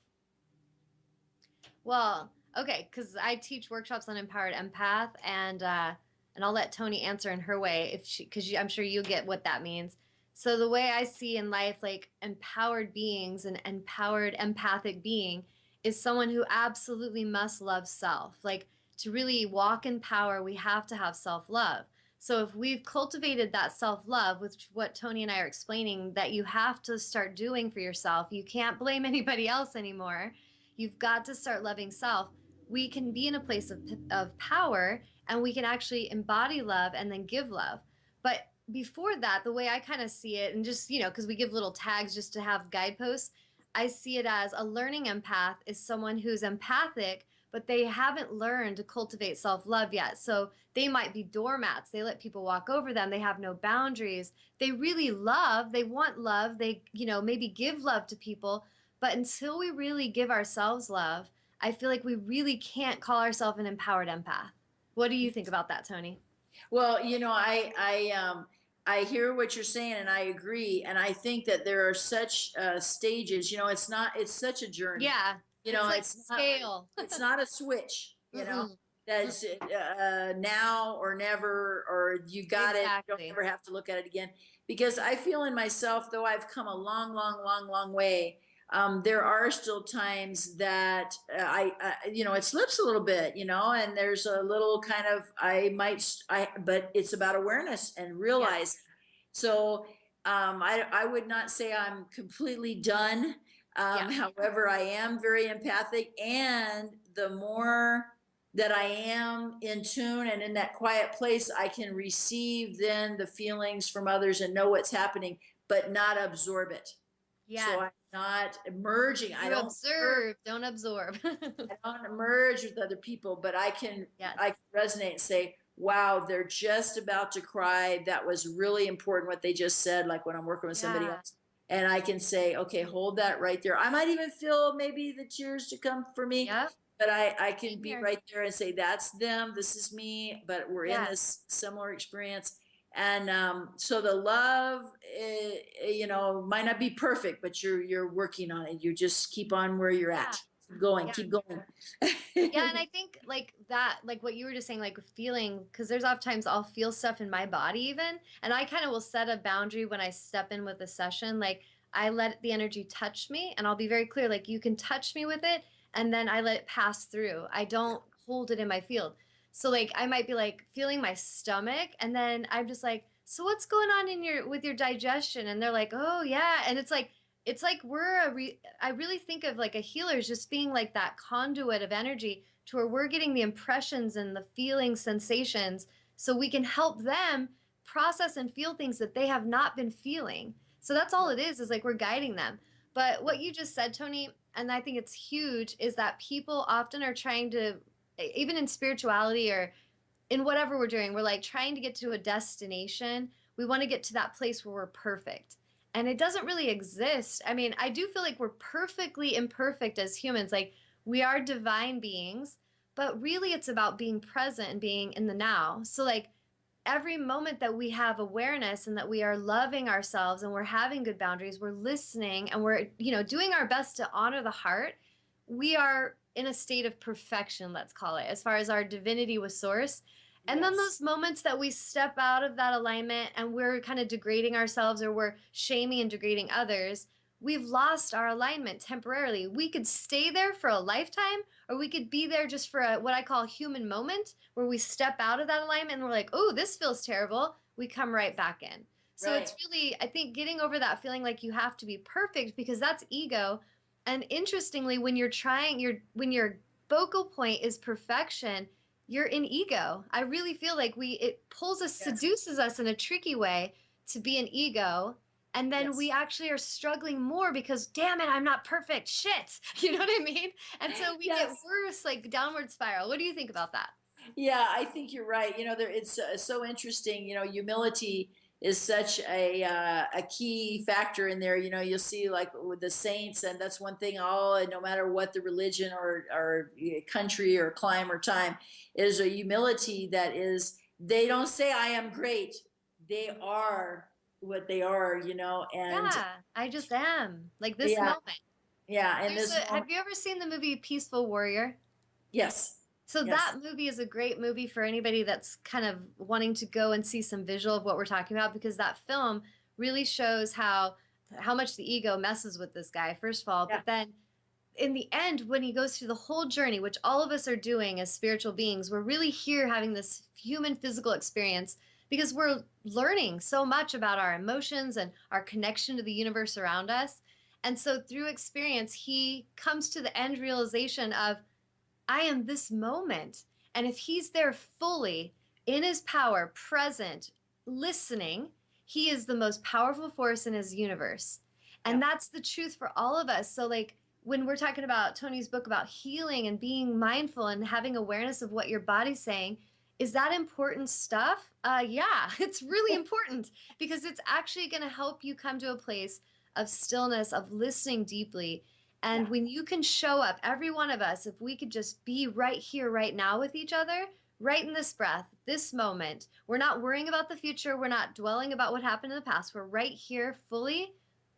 Well, okay, because I teach workshops on empowered empath, and I'll let Toni answer in her way if she, because I'm sure you get what that means. So the way I see in life, like empowered beings, and empowered empathic being is someone who absolutely must love self. Like to really walk in power, we have to have self love. So if we've cultivated that self love, which what Toni and I are explaining, that you have to start doing for yourself, you can't blame anybody else anymore. You've got to start loving self. We can be in a place of power, and we can actually embody love and then give love. But before that, the way I kind of see it, and just, because we give little tags just to have guideposts, I see it as a learning empath is someone who's empathic, but they haven't learned to cultivate self love yet. So they might be doormats. They let people walk over them. They have no boundaries. They really love, they want love. They, maybe give love to people, but until we really give ourselves love, I feel like we really can't call ourselves an empowered empath. What do you think about that, Toni? Well, I hear what you're saying, and I agree. And I think that there are such stages. It's such a journey. Yeah, it's like It's not scale. it's not a switch. Mm-mm. that's now or never, or you got it, you don't Exactly. ever have to look at it again. Because I feel in myself, though I've come a long, long, long, long way, there are still times that it slips a little bit, and there's a little kind of, but it's about awareness and realize. Yes. So I would not say I'm completely done. Yeah. However, I am very empathic, and the more that I am in tune and in that quiet place, I can receive then the feelings from others and know what's happening, but not absorb it. So Yes. I'm not merging. You observe, don't absorb. I don't merge with other people, but Yes. I can resonate and say, wow, they're just about to cry. That was really important what they just said, like when I'm working with somebody Yeah. else. And I can say, okay, hold that right there. I might even feel maybe the tears to come for me, Yep. but I can Same be here. right there and say, that's them, this is me, but we're in Yes. this similar experience. And so the love, might not be perfect, but you're working on it. You just keep on where you're Yeah. at. Keep going, Yeah. keep going. Yeah, and I think like that, like what you were just saying, like feeling, because there's oftentimes I'll feel stuff in my body even, and I kind of will set a boundary when I step in with a session. Like I let the energy touch me, and I'll be very clear, like you can touch me with it, and then I let it pass through. I don't hold it in my field. So like I might be like feeling my stomach, and then I'm just like, so what's going on in your with your digestion? And they're like, oh yeah, and it's like I really think of like a healer as just being like that conduit of energy to where we're getting the impressions and the feelings, sensations, so we can help them process and feel things that they have not been feeling. So that's all it is like we're guiding them. But what you just said, Toni, and I think it's huge, is that people often are trying to, even in spirituality or in whatever we're doing, we're like trying to get to a destination. We want to get to that place where we're perfect. And it doesn't really exist. I mean, I do feel like we're perfectly imperfect as humans. Like we are divine beings, but really it's about being present and being in the now. So, like, every moment that we have awareness and that we are loving ourselves and we're having good boundaries, we're listening and we're, doing our best to honor the heart, we are in a state of perfection, let's call it, as far as our divinity with source. And then Yes. those moments that we step out of that alignment and we're kind of degrading ourselves or we're shaming and degrading others, we've lost our alignment temporarily. We could stay there for a lifetime, or we could be there just for what I call human moment, where we step out of that alignment and we're like, oh, this feels terrible. We come right back in. So Right. it's really, I think, getting over that feeling like you have to be perfect, because that's ego. And interestingly, when your focal point is perfection, you're in ego. I really feel like it pulls us, Yes. seduces us in a tricky way to be an ego. And then we Yes. actually are struggling more because, damn it, I'm not perfect. Shit. You know what I mean? And so we get Yes. worse, like downward spiral. What do you think about that? Yeah, I think you're right. It's so interesting. Humility is such a key factor in there. You'll see like with the saints, and that's one thing. No matter what the religion or country or climb or time, is a humility that is. They don't say I am great. They are what they are. And Yeah, I just am. Like this yeah, moment. yeah. And There's this a, moment, have you ever seen the movie Peaceful Warrior? yes, So yes, that movie is a great movie for anybody that's kind of wanting to go and see some visual of what we're talking about, because that film really shows how much the ego messes with this guy, first of all, yeah, but then in the end, when he goes through the whole journey, which all of us are doing as spiritual beings, we're really here having this human physical experience because we're learning so much about our emotions and our connection to the universe around us. And so through experience, he comes to the end realization of, I am this moment. And if he's there fully in his power, present, listening, he is the most powerful force in his universe. yeah, And that's the truth for all of us. So, like, when we're talking about Toni's book about healing and being mindful and having awareness of what your body's saying, is that important stuff? Yeah, it's really important, because it's actually going to help you come to a place of stillness, of listening deeply. yeah. And when you can show up, every one of us, if we could just be right here, right now with each other, right in this breath, this moment, we're not worrying about the future, we're not dwelling about what happened in the past, we're right here fully,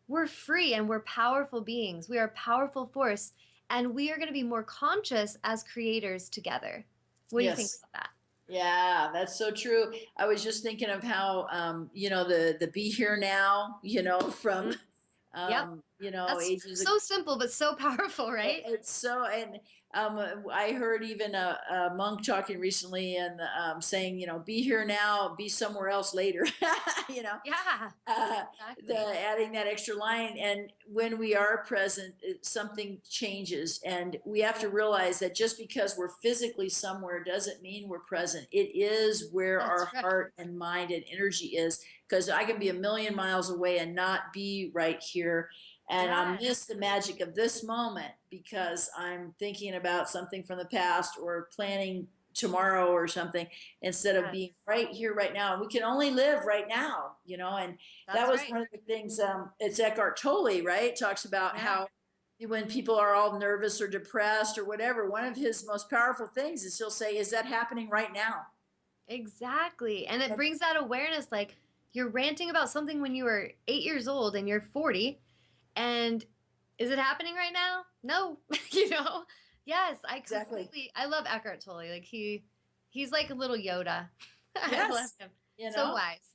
we're free and we're powerful beings. We are a powerful force, and we are going to be more conscious as creators together. What do you think Yes. about that? Yeah, that's so true. I was just thinking of how, the be here now, from, Mhm. Yep. That's ages ago. so simple, but so powerful, right? It's so, and I heard even a monk talking recently and saying, be here now, be somewhere else later. you know, Yeah, uh, the exactly. adding that extra line. And when we are present, something changes, and we have to realize that just because we're physically somewhere doesn't mean we're present. It is where That's our right. heart and mind and energy is. Because I can be a million miles away and not be right here, and I'll Yes. miss the magic of this moment because I'm thinking about something from the past or planning tomorrow or something, instead of Yes. being right here right now. We can only live right now, and that That's was right. one of the things. It's Eckhart Tolle, right? Talks about Yeah. how when people are all nervous or depressed or whatever, one of his most powerful things is he'll say, is that happening right now? Exactly. And it brings that awareness like you're ranting about something when you were 8 years old and you're 40. And is it happening right now? No. you know? Yes, Exactly. I love Eckhart Tolle. Like he's like a little Yoda. I love Yes. him. You So know, wise.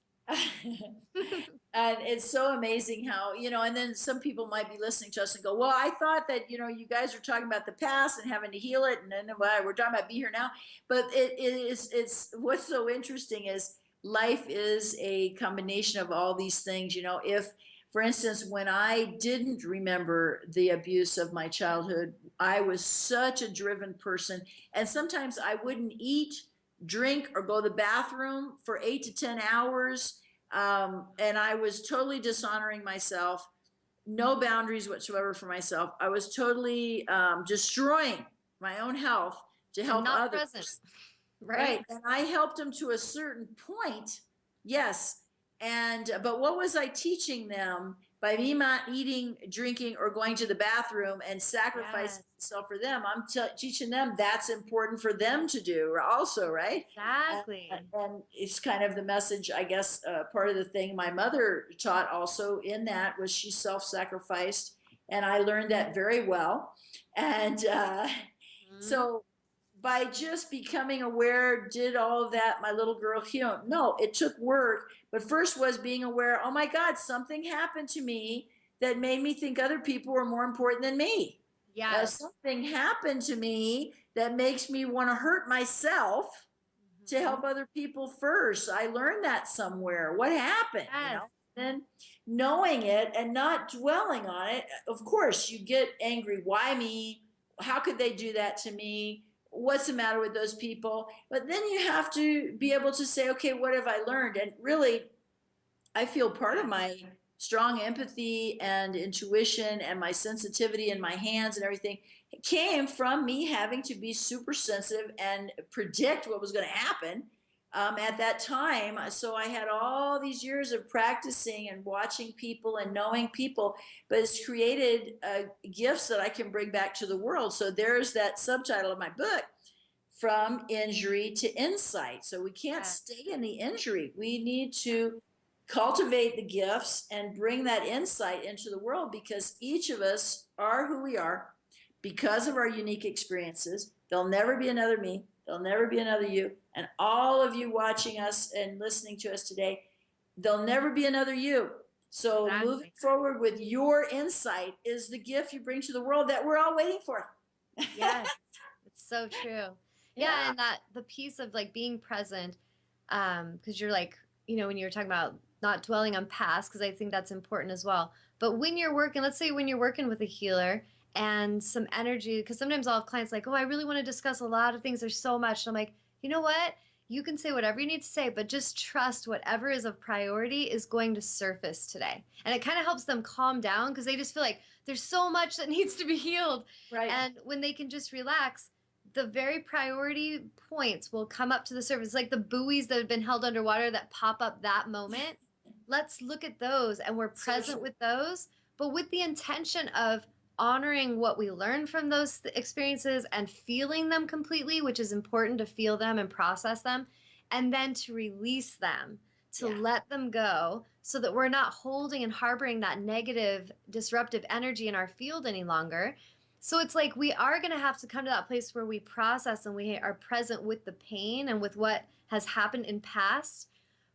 and it's so amazing how, and then some people might be listening to us and go, well, I thought that, you guys are talking about the past and having to heal it. And then we're talking about be here now. But it's what's so interesting is life is a combination of all these things. If, for instance, when I didn't remember the abuse of my childhood, I was such a driven person. And sometimes I wouldn't eat, drink, or go to the bathroom for 8 to 10 hours, and I was totally dishonoring myself, no boundaries whatsoever for myself. I was totally destroying my own health to And help not present, others. right? Right. And I helped them to a certain point. Yes. And, but what was I teaching them by me not eating, drinking, or going to the bathroom and sacrificing Yes. myself for them? I'm teaching them that's important for them to do also, right? Exactly. And it's kind of the message, I guess, part of the thing my mother taught also in that was she self-sacrificed. And I learned that very well. And Mhm. so by just becoming aware, did all of that, my little girl heal? No, it took work. But first was being aware, oh my God, something happened to me that made me think other people were more important than me. Yes. Something happened to me that makes me want to hurt myself to help Mhm. other people first. I learned that somewhere. What happened, Yes. Then knowing it and not dwelling on it. Of course, you get angry. Why me? How could they do that to me? What's the matter with those people? But then you have to be able to say, okay, what have I learned? And really, I feel part of Yes. my strong empathy and intuition and my sensitivity in my hands and everything came from me having to be super sensitive and predict what was going to happen at that time. So I had all these years of practicing and watching people and knowing people, but it's created gifts that I can bring back to the world. So there's that subtitle of my book, From Injury to Insight. So we can't Yes. stay in the injury. We need to cultivate the gifts and bring that insight into the world, because each of us are who we are because of our unique experiences. There'll never be another me. There'll never be another you. And all of you watching us and listening to us today, there'll never be another you. So moving Exactly. forward with your insight is the gift you bring to the world that we're all waiting for. Yes. It's so true. Yeah, Yeah. and that the piece of like being present, because you're like, when you were talking about not dwelling on past, because I think that's important as well. But when you're working, let's say when you're working with a healer and some energy, because sometimes I'll have clients like, oh, I really want to discuss a lot of things. There's so much. And I'm like, you know what? You can say whatever you need to say, but just trust whatever is of priority is going to surface today. And it kind of helps them calm down because they just feel like there's so much that needs to be healed. Right. And when they can just relax, the very priority points will come up to the surface, like the buoys that have been held underwater that pop up that moment. Let's look at those and we're So present true. with those, but with the intention of honoring what we learned from those experiences and feeling them completely, which is important to feel them and process them, and then to release them, to Yeah. let them go so that we're not holding and harboring that negative, disruptive energy in our field any longer. So it's like we are going to have to come to that place where we process and we are present with the pain and with what has happened in past.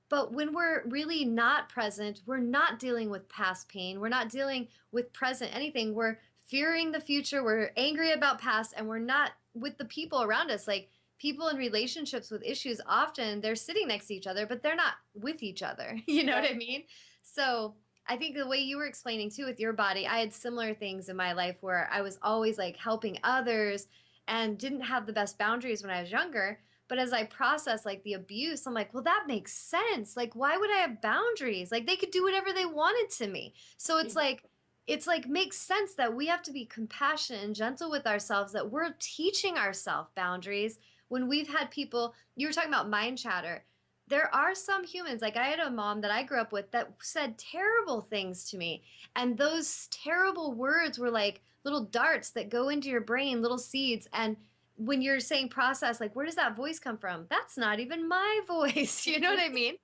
But when we're really not present, we're not dealing with past pain. We're not dealing with present anything. We're fearing the future. We're angry about past, and we're not with the people around us. Like people in relationships with issues, often they're sitting next to each other, but they're not with each other. You know what I mean? So I think the way you were explaining too with your body, I had similar things in my life where I was always like helping others and didn't have the best boundaries when I was younger. But as I process like the abuse, I'm like, well, that makes sense. Like, why would I have boundaries? Like, they could do whatever they wanted to me. So it's like makes sense that we have to be compassionate and gentle with ourselves, that we're teaching ourselves boundaries when we've had people, you were talking about mind chatter. There are some humans, like I had a mom that I grew up with that said terrible things to me. And those terrible words were like little darts that go into your brain, little seeds. And when you're saying process, like, where does that voice come from? That's not even my voice. You know what I mean?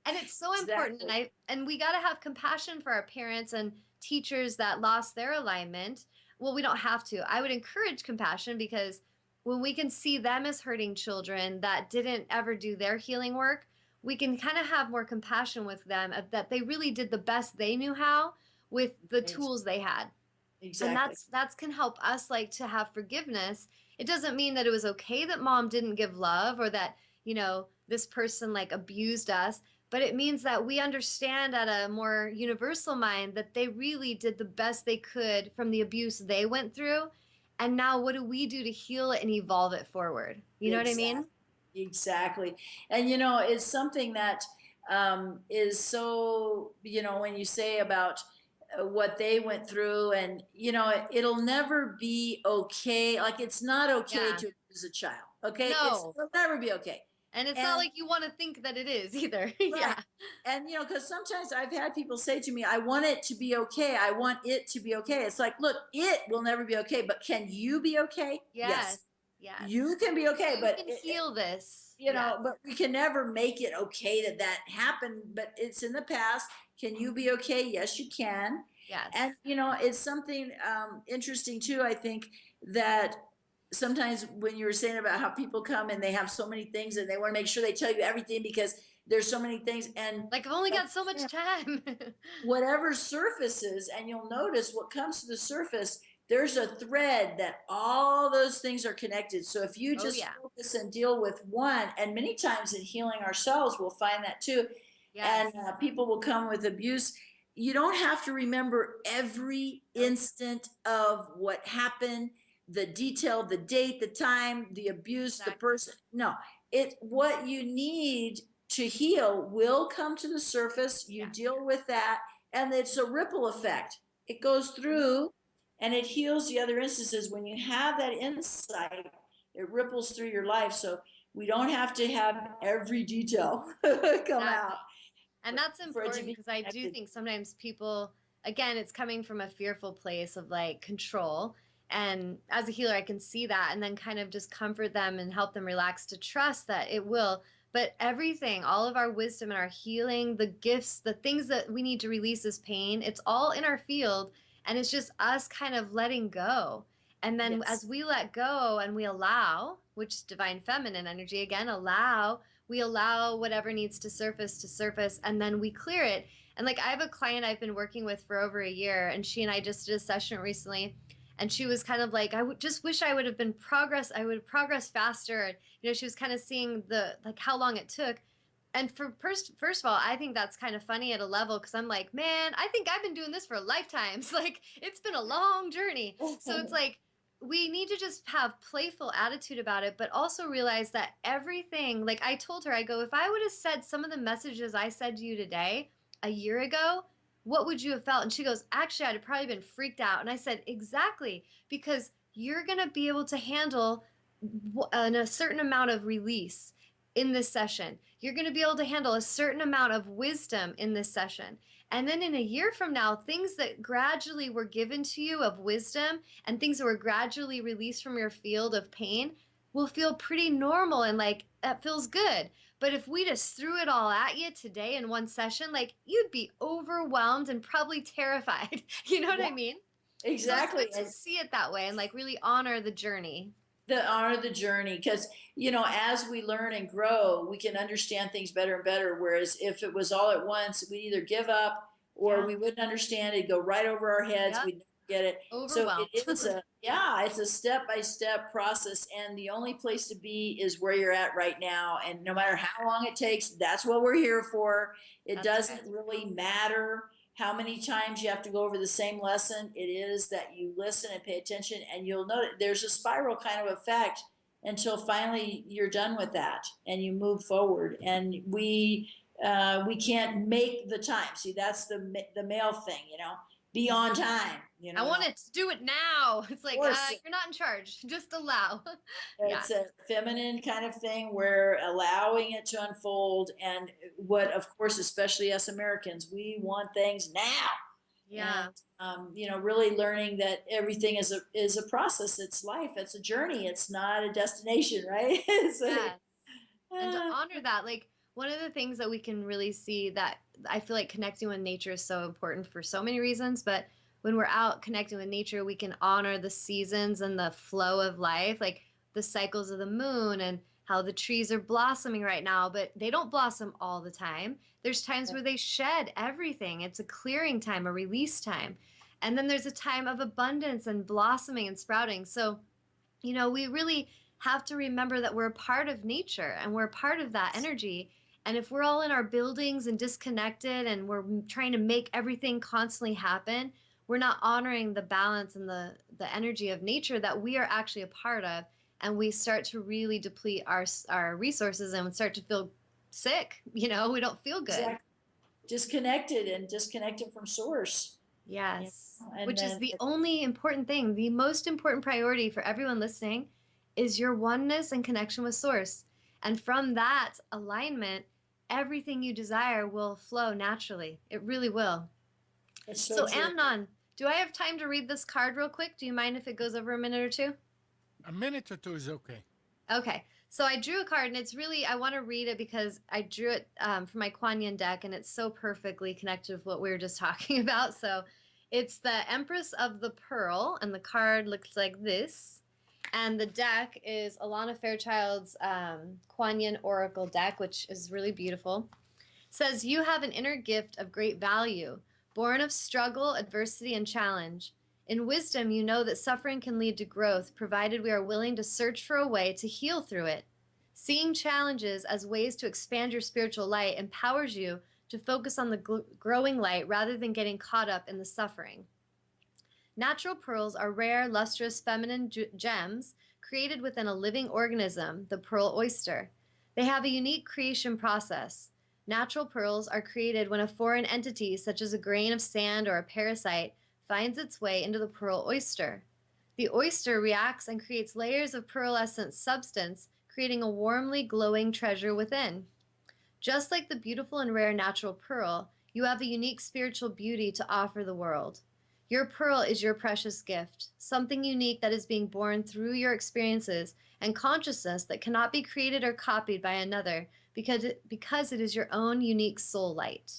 And it's so important. Exactly. And we got to have compassion for our parents and teachers that lost their alignment. Well, we don't have to. I would encourage compassion, because when we can see them as hurting children that didn't ever do their healing work, we can kind of have more compassion with them, that they really did the best they knew how with the Right. tools they had. And Exactly. that's can help us like to have forgiveness. It doesn't mean that it was okay that mom didn't give love, or that, this person like abused us, but it means that we understand at a more universal mind that they really did the best they could from the abuse they went through. And now what do we do to heal it and evolve it forward? You know what I Exactly. mean? Exactly. And it's something that is so, when you say about what they went through, and it'll never be okay. Like, it's not okay Yeah. to abuse a child. Okay, No. it'll never be okay. And it's not And like you want to think that it is either. right. Yeah. And because sometimes I've had people say to me, I want it to be okay. I want it to be okay. It's like, look, it will never be okay, but can you be okay? Yes. Yes, Yes. you can be okay, You but can heal this. Yes. but we can never make it okay that that happened, but it's in the past. Can you be okay? Yes, you can. And Yes. it's something interesting too, I think, that sometimes when you were saying about how people come and they have so many things and they want to make sure they tell you everything because there's so many things, and Like I've only got so much time. whatever surfaces, and you'll notice what comes to the surface, there's a thread that all those things are connected. So if you Oh just yeah. focus and deal with one, and many times in healing ourselves we'll find that too, and Yes. people will come with abuse, you don't have to remember every Nope. instant of what happened, the detail, the date, the time, the abuse, the Exactly. person. No, it what you need to heal will come to the surface. You Yes. deal with that, and it's a ripple effect. It goes through and it heals the other instances. When you have that insight, it ripples through your life. So we don't have to have every detail come out Exactly. And that's for it to important, be because I do connected. think sometimes people, again, it's coming from a fearful place of like control. And as a healer, I can see that and then kind of just comfort them and help them relax to trust that it will. But everything, all of our wisdom and our healing, the gifts, the things that we need to release as pain, it's all in our field. And it's just us kind of letting go. And then Yes. as we let go and we allow, which divine feminine energy, again, allow, we allow whatever needs to surface, and then we clear it. And like I have a client I've been working with for over a year, and she and I just did a session recently, and she was kind of like, just wish I would have been progress I would have progressed faster. And she was kind of seeing the like how long it took. And for first of all, I think that's kind of funny at a level, because I'm like, man, I think I've been doing this for lifetimes. Like it's been a long journey. So it's like we need to just have playful attitude about it, but also realize that everything, like I told her, I go, if I would have said some of the messages I said to you today a year ago, what would you have felt? And she goes, actually, I'd have probably been freaked out. And I said, exactly, because you're going to be able to handle a certain amount of release in this session. You're going to be able to handle a certain amount of wisdom in this session. And then in a year from now, things that gradually were given to you of wisdom and things that were gradually released from your field of pain will feel pretty normal, and like that feels good. But if we just threw it all at you today in one session, like you'd be overwhelmed and probably terrified. You know what Yeah. I mean? So it's Exactly. good to see it that way and like really honor the journey. The honor the journey, because as we learn and grow, we can understand things better and better, whereas if it was all at once, we'd either give up or Yeah. we wouldn't understand it, go right over our heads, Yep. we'd never get it. So Overwhelmed. it is it's a step-by-step process, and the only place to be is where you're at right now, and no matter how long it takes, that's what we're here for. It That's doesn't right. really matter how many times you have to go over the same lesson. It is that you listen and pay attention, and you'll notice there's a spiral kind of effect until finally you're done with that and you move forward. And we can't make the time. See, that's the male thing, be on time. I want it to do it now. It's Of like, course, you're not in charge. Just allow. Yeah. it's a feminine kind of thing where allowing it to unfold, and what, of course, especially us Americans, we want things now. Yeah. And really learning that everything is a process. It's life. It's a journey. It's not a destination, right? Yeah. And to honor that, like one of the things that we can really see that I feel like connecting with nature is so important for so many reasons, but when we're out connecting with nature, we can honor the seasons and the flow of life, like the cycles of the moon and how the trees are blossoming right now, but they don't blossom all the time. There's times where they shed everything. It's a clearing time, a release time. And then there's a time of abundance and blossoming and sprouting. So we really have to remember that we're a part of nature and we're a part of that energy. And if we're all in our buildings and disconnected and we're trying to make everything constantly happen, we're not honoring the balance and the energy of nature that we are actually a part of. And we start to really deplete our resources and start to feel sick. We don't feel good. Exactly. Disconnected from source. Yes. And Which is then the only important thing. The most important priority for everyone listening is your oneness and connection with source. And from that alignment, everything you desire will flow naturally. It really will. it's So, true. Amnon, do I have time to read this card real quick? Do you mind if it goes over a minute or two? A minute or two is okay. Okay. So I drew a card, and it's really, I want to read it because I drew it for my Kuan Yin deck, and it's so perfectly connected with what we were just talking about. So it's the Empress of the Pearl, and the card looks like this. And the deck is Alana Fairchild's Kuan Yin Oracle deck, which is really beautiful. It says, you have an inner gift of great value, born of struggle, adversity, and challenge. In wisdom, you know that suffering can lead to growth, provided we are willing to search for a way to heal through it. Seeing challenges as ways to expand your spiritual light empowers you to focus on the growing light rather than getting caught up in the suffering. Natural pearls are rare, lustrous, feminine gems created within a living organism, the pearl oyster. They have a unique creation process. Natural pearls are created when a foreign entity, such as a grain of sand or a parasite, finds its way into the pearl oyster. The oyster reacts and creates layers of pearlescent substance, creating a warmly glowing treasure within. Just like the beautiful and rare natural pearl, you have a unique spiritual beauty to offer the world. Your pearl is your precious gift, something unique that is being born through your experiences and consciousness that cannot be created or copied by another because it is your own unique soul light.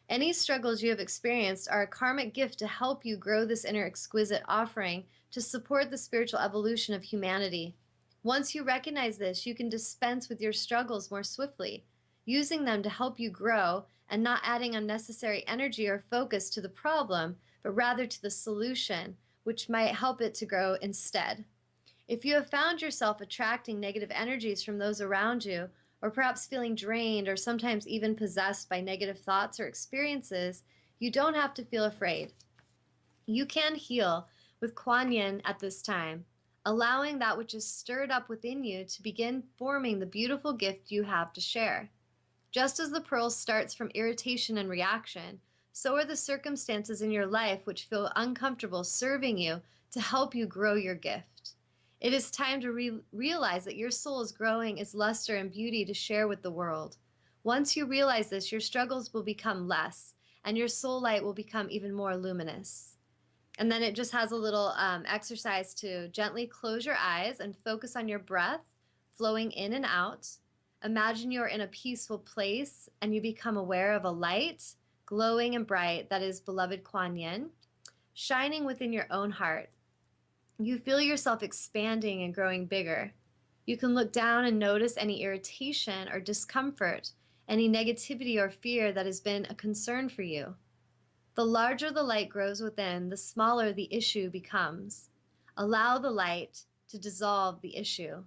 Any struggles you have experienced are a karmic gift to help you grow this inner exquisite offering to support the spiritual evolution of humanity. Once you recognize this, you can dispense with your struggles more swiftly, using them to help you grow and not adding unnecessary energy or focus to the problem, but rather to the solution, which might help it to grow instead. If you have found yourself attracting negative energies from those around you, or perhaps feeling drained or sometimes even possessed by negative thoughts or experiences, you don't have to feel afraid. You can heal with Kuan Yin at this time, allowing that which is stirred up within you to begin forming the beautiful gift you have to share. Just as the pearl starts from irritation and reaction, so are the circumstances in your life which feel uncomfortable serving you to help you grow your gift. It is time to realize that your soul is growing its luster and beauty to share with the world. Once you realize this, your struggles will become less, and your soul light will become even more luminous. And then it just has a little exercise to gently close your eyes and focus on your breath flowing in and out. Imagine you're in a peaceful place and you become aware of a light, glowing and bright, that is beloved Kuan Yin. shining within your own heart. You feel yourself expanding and growing bigger. You can look down and notice any irritation or discomfort, any negativity or fear that has been a concern for you. The larger the light grows within, the smaller the issue becomes. Allow the light to dissolve the issue.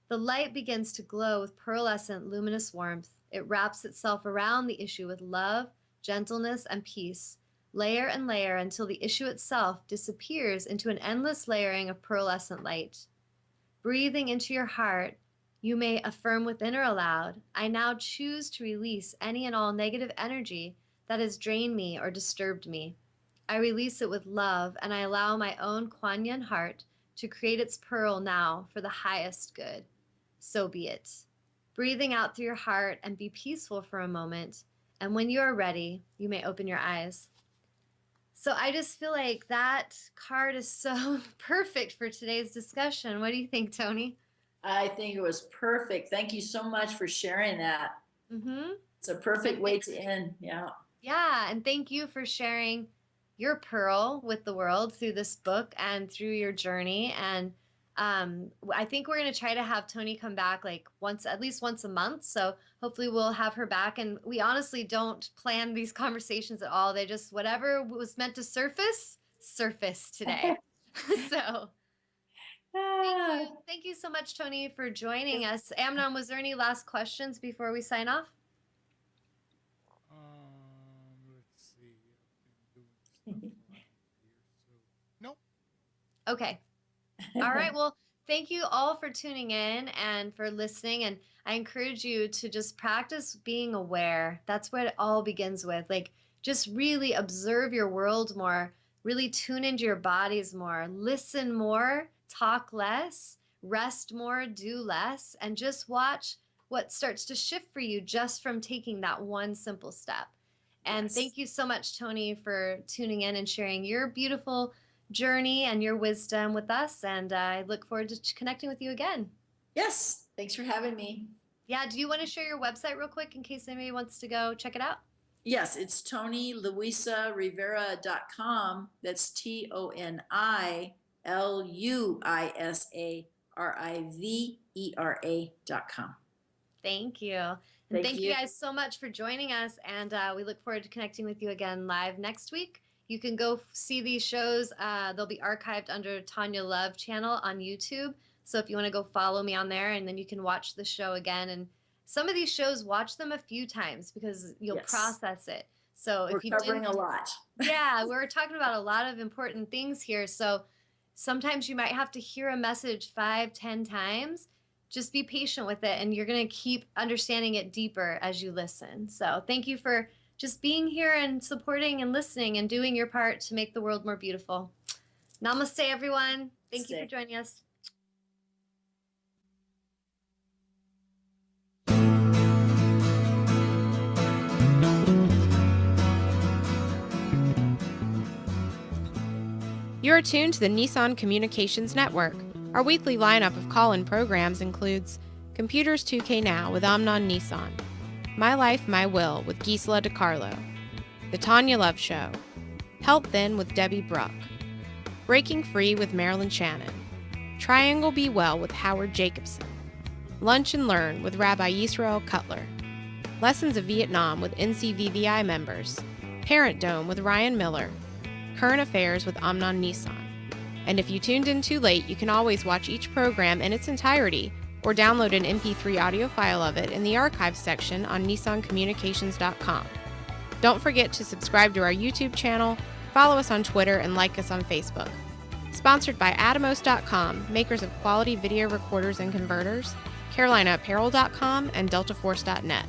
The light begins to glow with pearlescent, luminous warmth. It wraps itself around the issue with love, gentleness, and peace, layer and layer until the issue itself disappears into an endless layering of pearlescent light. Breathing into your heart, you may affirm within or aloud, I now choose to release any and all negative energy that has drained me or disturbed me. I release it with love, and I allow my own Kuan Yin heart to create its pearl now for the highest good. So be it. Breathing out through your heart and be peaceful for a moment, and when you are ready, you may open your eyes. So I just feel like that card is so perfect for today's discussion. What do you think, Toni? I think it was perfect. Thank you so much for sharing that. Mm-hmm. It's a perfect way to end. Yeah. Yeah, and thank you for sharing your pearl with the world through this book and through your journey. And I think we're going to try to have Toni come back like at least once a month. So hopefully we'll have her back. And we honestly don't plan these conversations at all. They just, whatever was meant to surface today. So thank you so much, Toni, for joining us. Amnon, was there any last questions before we sign off? Let's see. I've been doing stuff around here, so nope. Okay. All right. Well, thank you all for tuning in and for listening. And I encourage you to just practice being aware. That's what it all begins with. Like, just really observe your world more, really tune into your bodies more, listen more, talk less, rest more, do less, and just watch what starts to shift for you just from taking that one simple step. And thank you so much, Toni, for tuning in and sharing your beautiful journey and your wisdom with us. And I look forward to connecting with you again. Yes. Thanks for having me. Yeah. Do you want to share your website real quick in case anybody wants to go check it out? Yes, it's ToniLuisaRivera.com. That's ToniLuisaRivera.com. Thank you. And thank you guys so much for joining us. And we look forward to connecting with you again live next week. You can go see these shows. They'll be archived under Tawnya Love channel on YouTube. So if you want to go follow me on there, and then you can watch the show again. And some of these shows, watch them a few times because you'll process it. So we're covering a lot. Yeah, we're talking about a lot of important things here. So sometimes you might have to hear a message 5-10 times. Just be patient with it, and you're going to keep understanding it deeper as you listen. So thank you for just being here and supporting and listening and doing your part to make the world more beautiful. Namaste, everyone. Thank you for joining us. You're tuned to the Nissan Communications Network. Our weekly lineup of call-in programs includes Computers 2K Now with Amnon Nissan, My Life, My Will with Gisela DiCarlo, The Tawnya Love Show, Health Then with Debbie Bruck, Breaking Free with Marilyn Shannon, Triangle Be Well with Howard Jacobson, Lunch and Learn with Rabbi Yisrael Cutler, Lessons of Vietnam with NCVVI members, Parent Dome with Ryan Miller, Current Affairs with Amnon Nissan. And if you tuned in too late, you can always watch each program in its entirety or download an MP3 audio file of it in the archives section on nissancommunications.com. Don't forget to subscribe to our YouTube channel, follow us on Twitter, and like us on Facebook. Sponsored by Atomos.com, makers of quality video recorders and converters, CarolinaApparel.com, and DeltaForce.net.